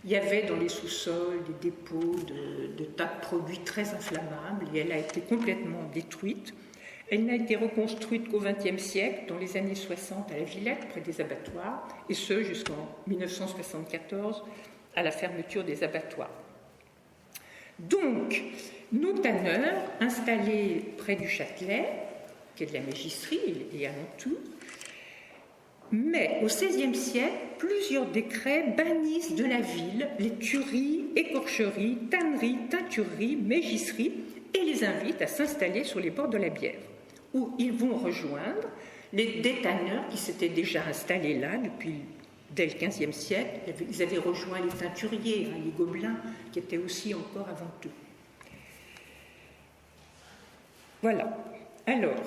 Il y avait dans les sous-sols des dépôts de tas de produits très inflammables et elle a été complètement détruite. Elle n'a été reconstruite qu'au XXe siècle, dans les années 60 à la Villette, près des abattoirs, et ce jusqu'en 1974, à la fermeture des abattoirs. Donc, nos tanneurs, installés près du Châtelet, qui est de la Mégisserie et alentour, Mais au XVIe siècle, plusieurs décrets bannissent de la ville les tueries, écorcheries, tanneries, teintureries, mégisseries et les invitent à s'installer sur les bords de la Bièvre, où ils vont rejoindre des tanneurs qui s'étaient déjà installés là dès le XVe siècle. Ils avaient rejoint les teinturiers, les gobelins, qui étaient aussi encore avant eux. Voilà. Alors,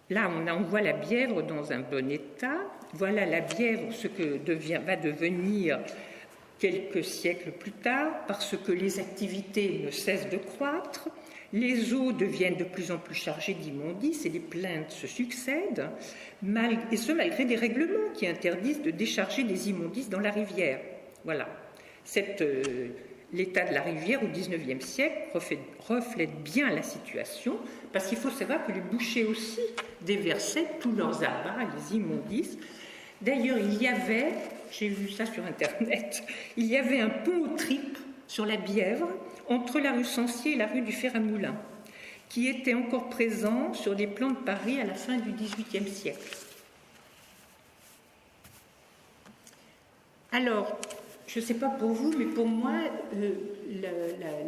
là, on voit la Bièvre dans un bon état. Voilà la Bièvre, ce que va devenir quelques siècles plus tard, parce que les activités ne cessent de croître, les eaux deviennent de plus en plus chargées d'immondices et les plaintes se succèdent, et ce malgré des règlements qui interdisent de décharger des immondices dans la rivière. Voilà. L'état de la rivière au XIXe siècle reflète bien la situation, parce qu'il faut savoir que les bouchers aussi déversaient tous leurs abats, les immondices. D'ailleurs, j'ai vu ça sur Internet, il y avait un pont aux tripes sur la Bièvre, entre la rue Censier et la rue du Fer-à-Moulin, qui était encore présent sur des plans de Paris à la fin du XVIIIe siècle. Alors, je ne sais pas pour vous, mais pour moi,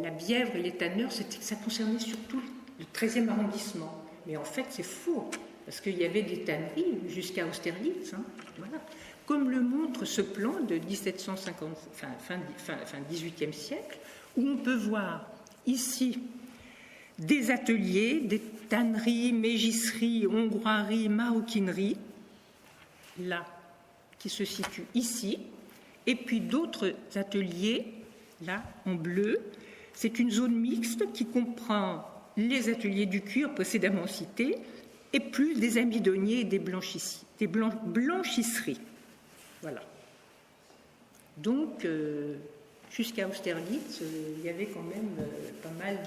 la Bièvre et les tanneurs, ça concernait surtout le 13e arrondissement. Mais en fait, c'est faux, parce qu'il y avait des tanneries jusqu'à Austerlitz. Voilà. Comme le montre ce plan de 1750, fin 18e siècle, où on peut voir ici des ateliers, des tanneries, mégisseries, hongroiries, maroquineries, là, qui se situent ici, et puis d'autres ateliers, là, en bleu. C'est une zone mixte qui comprend les ateliers du cuir précédemment cités, et plus des amidonniers et des blanchisseries. Voilà. Donc, jusqu'à Austerlitz, il y avait quand même pas mal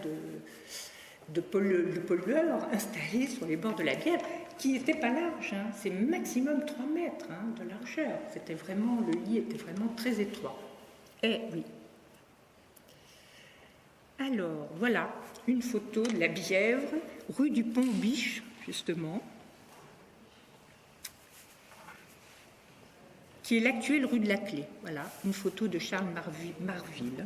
de pollueurs installés sur les bords de la Bièvre, qui n'étaient pas larges, c'est maximum 3 mètres de largeur. Le lit était vraiment très étroit. Eh oui. Alors, voilà une photo de la Bièvre, rue du Pont-Biche, justement, qui est l'actuelle rue de la Clé. Voilà, une photo de Charles Marville.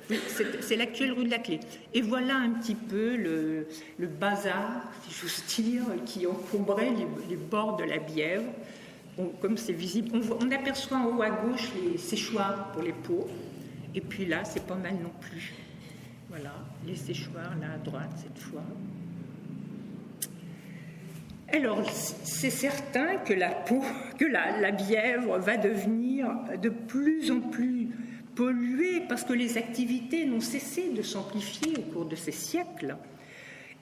Oui, c'est l'actuelle rue de la Clé. Et voilà un petit peu le bazar, si j'ose dire, qui encombrait les bords de la Bièvre. Comme c'est visible, on aperçoit en haut à gauche les séchoirs pour les pots. Et puis là, c'est pas mal non plus. Voilà, les séchoirs là à droite cette fois. Alors, c'est certain que la Bièvre va devenir de plus en plus polluée parce que les activités n'ont cessé de s'amplifier au cours de ces siècles.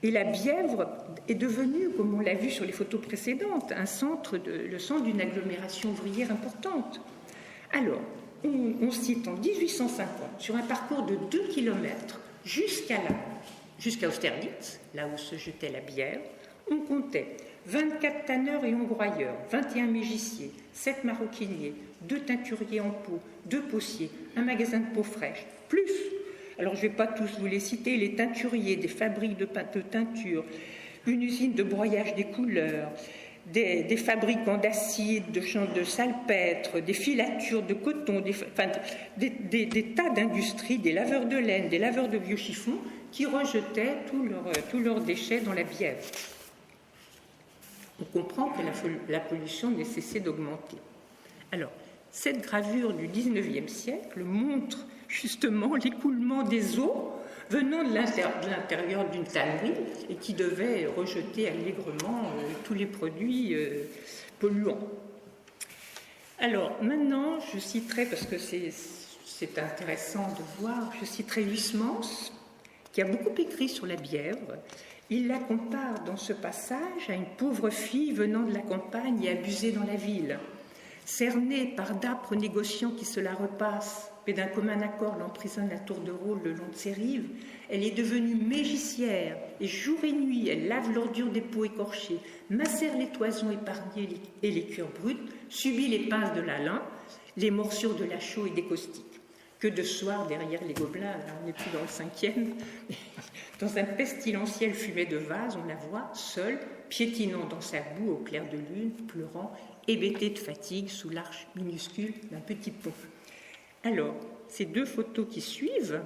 Et la Bièvre est devenue, comme on l'a vu sur les photos précédentes, le centre d'une agglomération ouvrière importante. Alors, on cite en 1850, sur un parcours de 2 km jusqu'à Austerlitz, là où se jetait la Bièvre, on comptait 24 tanneurs et hongroyeurs, 21 mégissiers, 7 maroquiniers, 2 teinturiers en pot, 2 potiers, un magasin de peau fraîche, plus, alors je ne vais pas tous vous les citer, les teinturiers, des fabriques de teinture, une usine de broyage des couleurs, des fabricants d'acide, de salpêtre, des filatures de coton, des tas d'industries, des laveurs de laine, des laveurs de vieux chiffons qui rejetaient tous leurs déchets dans la Bièvre. On comprend que la pollution n'a cessé d'augmenter. Alors, cette gravure du XIXe siècle montre justement l'écoulement des eaux venant de l'intérieur d'une tannerie et qui devait rejeter allègrement tous les produits polluants. Alors, maintenant, je citerai, parce que c'est intéressant de voir, je citerai Huysmans, qui a beaucoup écrit sur la Bièvre. Il la compare dans ce passage à une pauvre fille venant de la campagne et abusée dans la ville. Cernée par d'âpres négociants qui se la repassent, mais d'un commun accord l'emprisonne à tour de rôle le long de ses rives, elle est devenue mégissière, et jour et nuit, elle lave l'ordure des peaux écorchées, macère les toisons épargnées et les cuirs bruts, subit les pinces de la lin, les morsures de la chaux et des caustiques. Que de soirs derrière les gobelins, là on n'est plus dans le 5e, dans un pestilentiel fumet de vase, on la voit seule, piétinant dans sa boue au clair de lune, pleurant, hébétée de fatigue sous l'arche minuscule d'un petit pont. Alors, ces deux photos qui suivent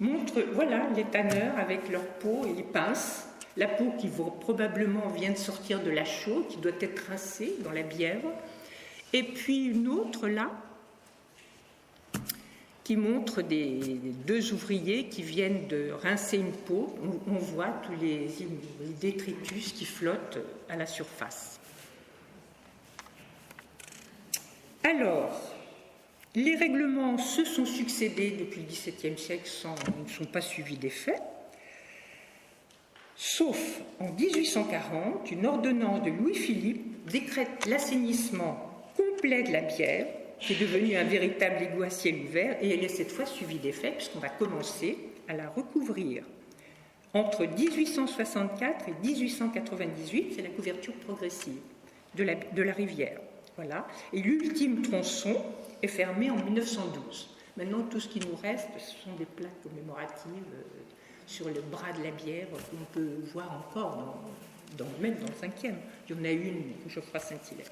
montrent, voilà, les tanneurs avec leur peau et les pinces, la peau qui probablement vient de sortir de la chaux, qui doit être rincée dans la bièvre, et puis une autre là, qui montre deux ouvriers qui viennent de rincer une peau. On voit tous les détritus qui flottent à la surface. Alors, les règlements se sont succédés depuis le XVIIe siècle ne sont pas suivis d'effet, sauf en 1840, une ordonnance de Louis-Philippe décrète l'assainissement complet de la Bièvre, qui est devenue un véritable égout à ciel ouvert, et elle est cette fois suivie d'effet, puisqu'on va commencer à la recouvrir. Entre 1864 et 1898, c'est la couverture progressive de la rivière. Voilà. Et l'ultime tronçon est fermé en 1912. Maintenant, tout ce qui nous reste, ce sont des plaques commémoratives sur le bras de la Bièvre qu'on peut voir encore, même dans le 5e. Il y en a une, Geoffroy Saint-Hilaire.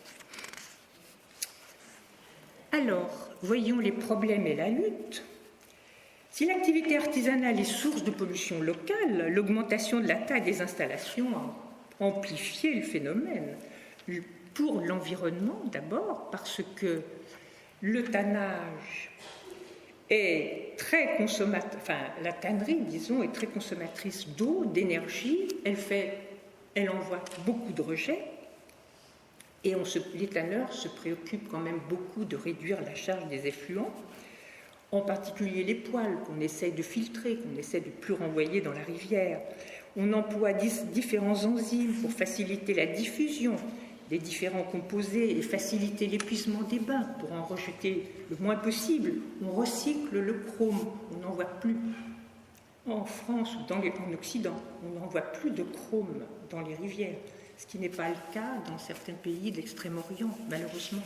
Alors, voyons les problèmes et la lutte. Si l'activité artisanale est source de pollution locale, l'augmentation de la taille des installations a amplifié le phénomène. Pour l'environnement, d'abord, parce que le tannage est très consommateur, la tannerie, disons, est très consommatrice d'eau, d'énergie, elle envoie beaucoup de rejets, et les tanneurs se préoccupent quand même beaucoup de réduire la charge des effluents, en particulier les poils qu'on essaye de filtrer, qu'on essaie de ne plus renvoyer dans la rivière. On emploie différents enzymes pour faciliter la diffusion des différents composés et faciliter l'épuisement des bains pour en rejeter le moins possible. On recycle le chrome, on n'en voit plus. En France ou en Occident, on n'en voit plus de chrome dans les rivières, ce qui n'est pas le cas dans certains pays de l'Extrême-Orient, malheureusement.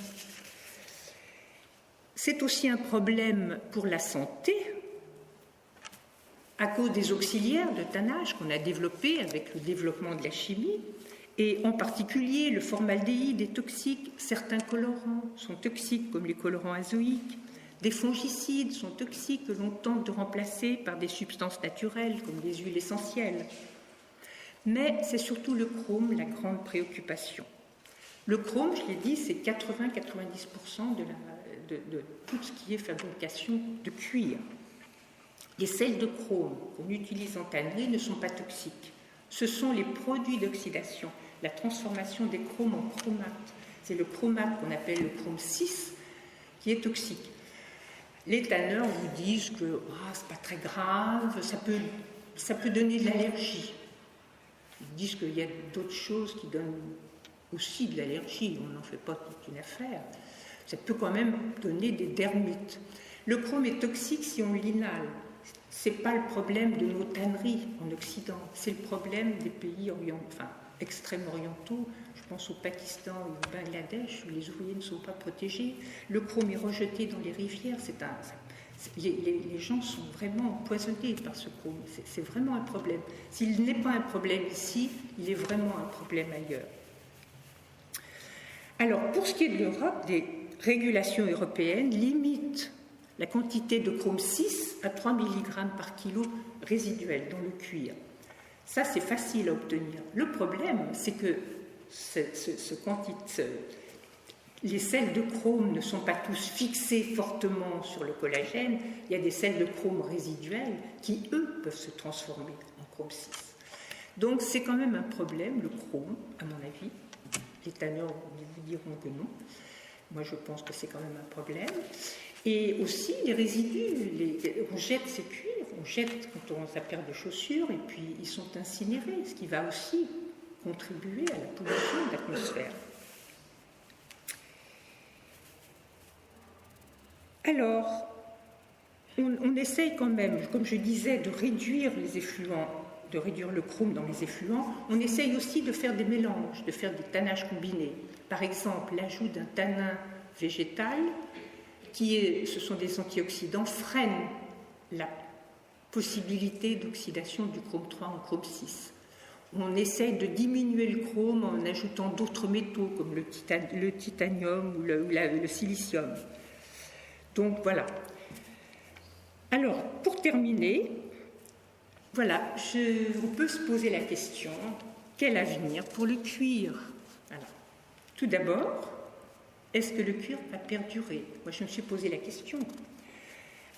C'est aussi un problème pour la santé, à cause des auxiliaires de tannage qu'on a développés avec le développement de la chimie, et en particulier le formaldéhyde est toxique, certains colorants sont toxiques comme les colorants azoïques, des fongicides sont toxiques que l'on tente de remplacer par des substances naturelles comme les huiles essentielles. Mais c'est surtout le chrome la grande préoccupation. Le chrome, je l'ai dit, c'est 80-90% de tout ce qui est fabrication de cuir. Les sels de chrome qu'on utilise en tannerie ne sont pas toxiques. Ce sont les produits d'oxydation, la transformation des chromes en chromate. C'est le chromate qu'on appelle le chrome 6 qui est toxique. Les tanneurs vous disent que c'est pas très grave, ça peut donner de l'allergie. Ils disent qu'il y a d'autres choses qui donnent aussi de l'allergie, on n'en fait pas toute une affaire. Ça peut quand même donner des dermites. Le chrome est toxique si on l'inhale. Ce n'est pas le problème de nos tanneries en Occident, c'est le problème des pays extrême-orientaux. Je pense au Pakistan et au Bangladesh où les ouvriers ne sont pas protégés. Le chrome est rejeté dans les rivières. Les gens sont vraiment empoisonnés par ce chrome. C'est vraiment un problème. S'il n'est pas un problème ici, il est vraiment un problème ailleurs. Alors, pour ce qui est de l'Europe, des régulations européennes limitent la quantité de chrome 6 à 3 mg par kilo résiduel dans le cuir. Ça, c'est facile à obtenir. Le problème, c'est que les sels de chrome ne sont pas tous fixés fortement sur le collagène. Il y a des sels de chrome résiduels qui, eux, peuvent se transformer en chrome 6. Donc, c'est quand même un problème, le chrome, à mon avis. Les tanneurs vous diront que non. Moi, je pense que c'est quand même un problème. Et aussi, les résidus, on jette ces cuirs, on jette quand on a sa paire de chaussures, et puis ils sont incinérés, ce qui va aussi contribuer à la pollution de l'atmosphère. Alors, on essaye quand même, comme je disais, de réduire les effluents, de réduire le chrome dans les effluents. On essaye aussi de faire des mélanges, de faire des tannages combinés. Par exemple, l'ajout d'un tanin végétal ce sont des antioxydants, freinent la possibilité d'oxydation du chrome 3 en chrome 6. On essaye de diminuer le chrome en ajoutant d'autres métaux comme le titanium ou le silicium. Donc voilà. Alors, pour terminer, voilà, on peut se poser la question, quel avenir pour le cuir? Alors, tout d'abord, est-ce que le cuir va perdurer? Moi, je me suis posé la question.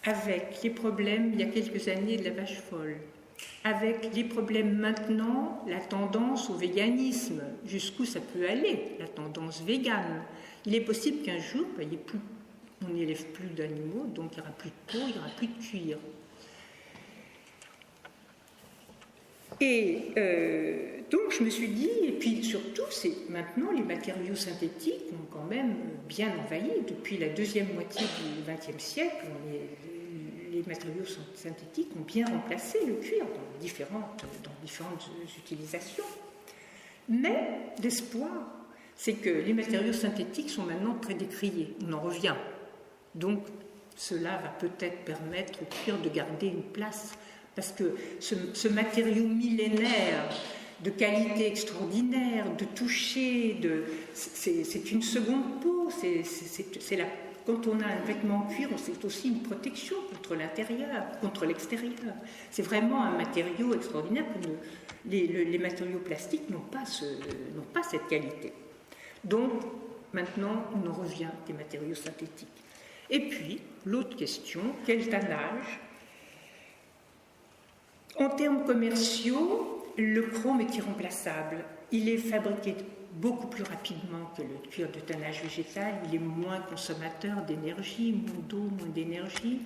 Avec les problèmes, il y a quelques années, de la vache folle, avec les problèmes maintenant, la tendance au véganisme, jusqu'où ça peut aller, la tendance végane. Il est possible qu'un jour, on n'élève plus d'animaux, donc il n'y aura plus de peau, il n'y aura plus de cuir. Et donc je me suis dit, et puis surtout, maintenant les matériaux synthétiques ont quand même bien envahi. Depuis la deuxième moitié du XXe siècle, les matériaux synthétiques ont bien remplacé le cuir dans différentes utilisations. Mais l'espoir, c'est que les matériaux synthétiques sont maintenant très décriés. On en revient. Donc cela va peut-être permettre au cuir de garder une place. Parce que ce matériau millénaire, de qualité extraordinaire, de toucher, c'est une seconde peau. Quand on a un vêtement en cuir, c'est aussi une protection contre l'intérieur, contre l'extérieur. C'est vraiment un matériau extraordinaire que les matériaux plastiques n'ont pas cette qualité. Donc, maintenant, on en revient des matériaux synthétiques. Et puis, l'autre question, quel tannage? En termes commerciaux, le chrome est irremplaçable. Il est fabriqué beaucoup plus rapidement que le cuir de tannage végétal. Il est moins consommateur d'énergie, moins d'eau, moins d'énergie.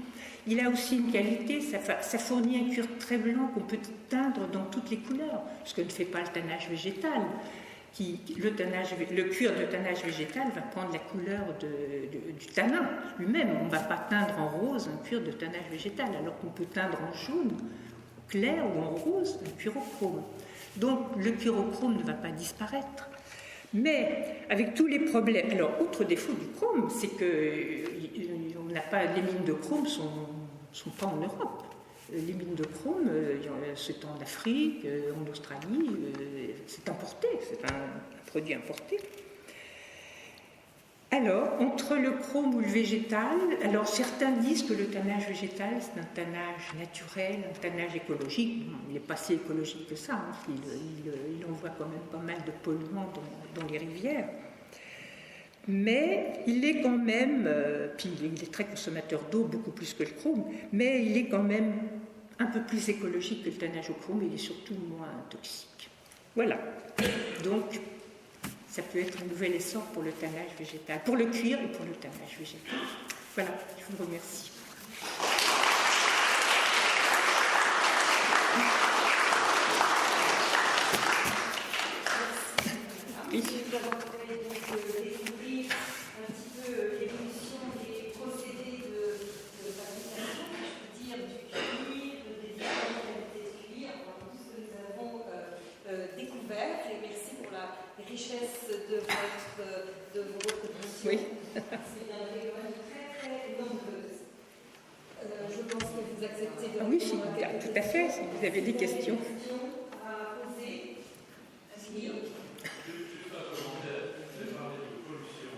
Il a aussi une qualité, ça fournit un cuir très blanc qu'on peut teindre dans toutes les couleurs, ce que ne fait pas le tannage végétal. Le cuir de tannage végétal va prendre la couleur du tanin lui-même. On ne va pas teindre en rose un cuir de tannage végétal, alors qu'on peut teindre en jaune clair ou en rose un cuirochrome. Donc le cuirochrome ne va pas disparaître. Mais avec tous les problèmes, alors autre défaut du chrome, c'est que les mines de chrome sont pas en Europe. Les mines de chrome, c'est en Afrique, en Australie, c'est importé, c'est un produit importé. Alors, entre le chrome ou le végétal, alors certains disent que le tannage végétal, c'est un tannage naturel, un tannage écologique. Il n'est pas si écologique que ça, hein. Il envoie quand même pas mal de polluants dans les rivières. Mais il est quand même, puis il est très consommateur d'eau, beaucoup plus que le chrome, mais il est quand même un peu plus écologique que le tannage au chrome, et il est surtout moins toxique. Voilà. Donc, ça peut être un nouvel essor pour le tannage végétal, pour le cuir et pour le tannage végétal. Voilà, je vous remercie. Oui. Richesse de vos reproductions. Oui. C'est un témoignage très nombreuse. Je pense que vous acceptez de oui, tout à fait, si vous avez des questions. À poser. Oui. Juste un commentaire, vous avez parlé de pollution.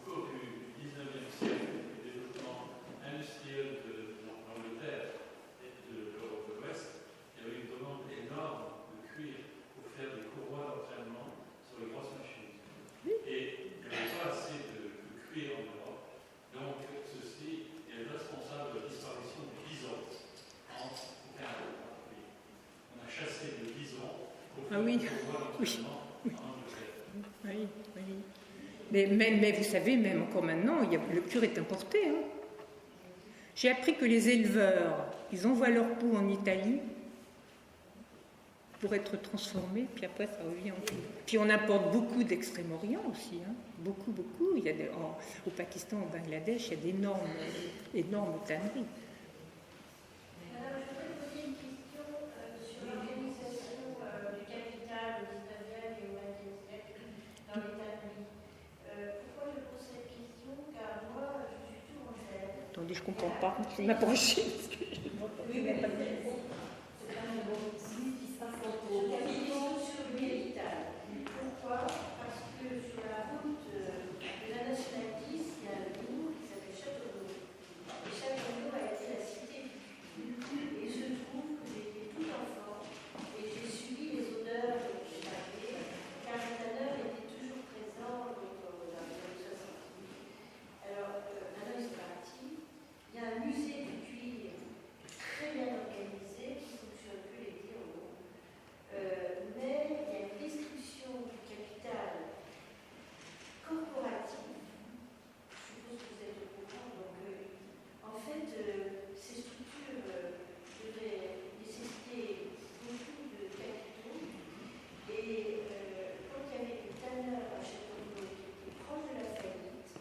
Au cours du 19e siècle, du développement industriel de l'Angleterre et de l'Europe de l'Ouest, il y avait une demande énorme de cuir pour faire des courroies d'entraînement sur les grosses machines. Et il n'y avait pas assez de cuir en Europe. Donc, ceci est responsable de la disparition du bison en Canada. On a chassé le bison pour faire des courroies d'entraînement en Angleterre. Oui. Mais vous savez, même encore maintenant, le cuir est importé. Hein. J'ai appris que les éleveurs, ils envoient leur peau en Italie pour être transformés, puis après ça revient en cuir. Puis on importe beaucoup d'Extrême-Orient aussi, hein. Beaucoup. Il y a au Pakistan, au Bangladesh, il y a d'énormes tanneries. Alors, je voudrais poser une question sur l'organisation du capital au 19e et au 20e siècle dans les tanneries. Pourquoi je pose cette question? Car moi, je suis Attendez, je ne comprends pas. Je vais m'approcher parce que je ne m'entends Oui, pas. c'est quand même bon signe qui se passe dans ton Capitaux sur le capital. Pourquoi? Parce que sur la route de la Nationale 10, il y a un bourg qui s'appelle Châteauneau. Et Châteauneau a été la cité du culte. Et il se trouve que j'étais tout enfant et j'ai subi les odeurs qui arrivaient, car les tanneurs étaient toujours présents dans les années 60. Alors, maintenant ils sont partis. Il y a un musée du cuir très bien organisé, qui fonctionne plus les dire mais il y a une destruction du capital corporatif. Je suppose que vous êtes au courant. Donc, en fait, ces structures devraient nécessiter beaucoup de capitaux. Et quand il y avait des tanneurs à Châteauneau qui étaient proches de la faillite,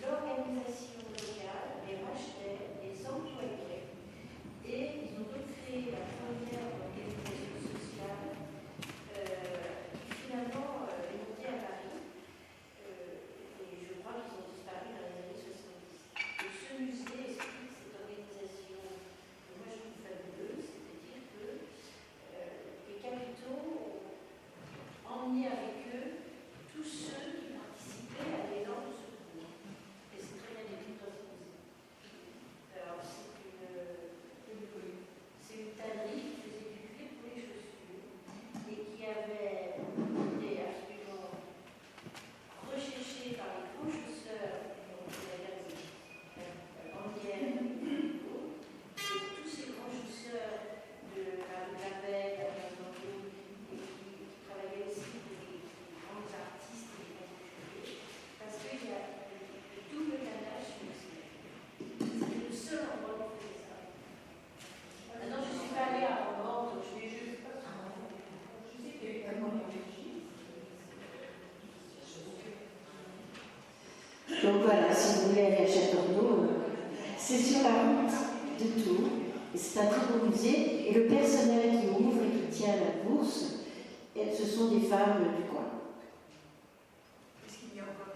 l'organisation locale les rachetait, les employait. Et ils ont donc créé la première organisation sociale qui finalement est montée à Paris. Et je crois qu'ils ont disparu dans les années 70. Et ce musée explique cette organisation que moi je trouve fabuleuse, c'est-à-dire que les capitaux ont emmené avec eux tous ceux qui participaient à l'élan de ce mouvement. Et c'est très bien écrit dans ce musée. Alors c'est une tannerie qui faisait du cuir pour les chaussures et qui avait été absolument recherchée par les grands chausseurs de la guerre anglienne et tous ces grands chausseurs de la veille, et qui travaillaient aussi pour les grands artistes et les grands couturiers, parce qu'il y a le double tannage sur le ciel. C'était le seul endroit où on faisait ça. Maintenant, je ne suis pas allée à Romans, donc je sais pas. Je sais qu'il y a eu tellement de Belgique. Donc voilà, si vous voulez aller à Châteauneau, c'est sur la route de Tours. Et c'est un très beau musée. Et le personnel qui ouvre et qui tient la bourse, ce sont des femmes du coin. Est-ce qu'il y a encore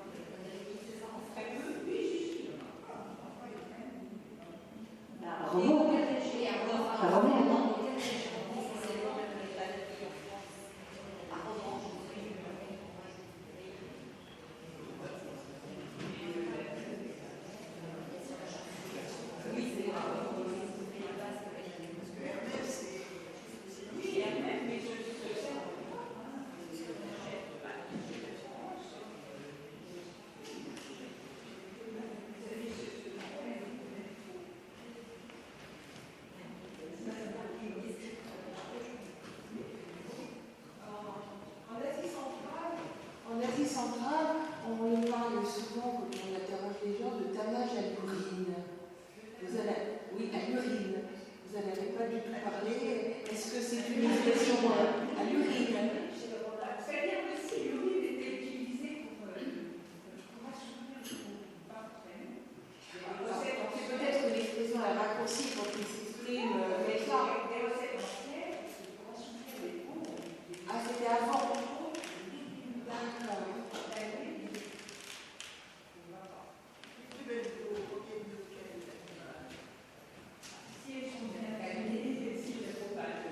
À Romans. À Romans. En Asie centrale, on parle souvent, quand on interroge les gens, de tannage à l'urine. Oui, à l'urine. Vous n'en avez pas du tout parlé. Est-ce que c'est une expression à l'urine? C'est bien aussi, l'urine était utilisée pour assouvir le parfum. C'est peut-être une expression à raccourci quand il s'exprime ça. Des recettes anciennes, pour assouvir les peaux. Ah, c'était avant. D'accord. Si elles sont bien organisées, si elles ne font pas de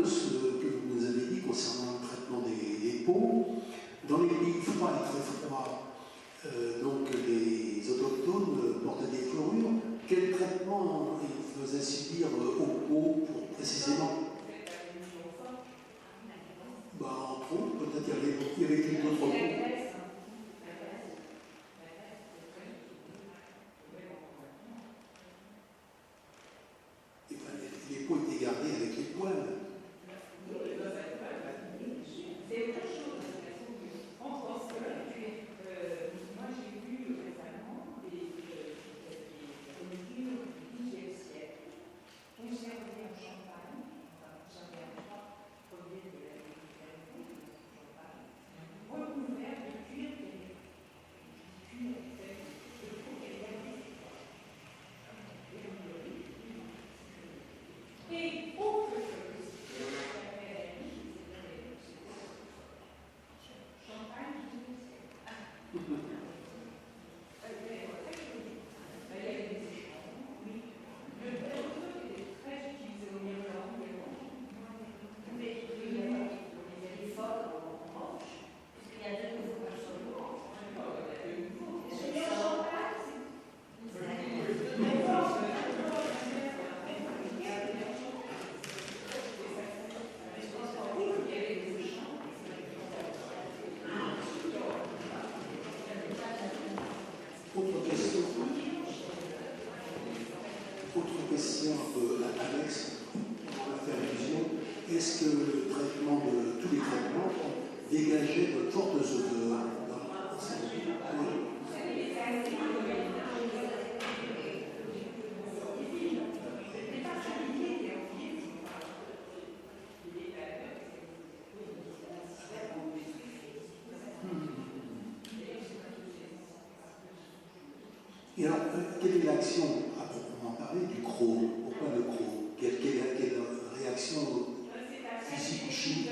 de ce que vous nous avez dit concernant le traitement des peaux. Dans les pays froids et très froids, donc les autochtones portent des fourrures. Quel traitement ils faisaient subir aux peaux pour précisément? Entre autres, peut-être il y avait une autre peau. Les peaux étaient gardées avec les poils. C'est autre chose. En France, moi j'ai vu récemment des peintures du XIe siècle conservées en Champagne, conservées en trois premiers de la Méditerranée, en Champagne, recouvertes de cuir de et autre chose. Autre question un peu annexe, on va faire allusion. Est-ce que le traitement de tous les traitements dégageait de fortes odeurs dans ces Et alors, quelle est l'action, à proprement parler, du chrome? Pourquoi le chrome? Quelle réaction physique ou chimique?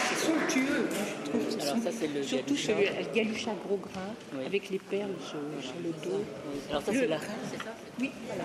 C'est somptueux, moi, je trouve. Alors ça c'est le Surtout galucha. le galucha gros grain, Oui. avec les perles sur le dos. Oui. Alors ça c'est la reine, c'est ça? Oui, voilà.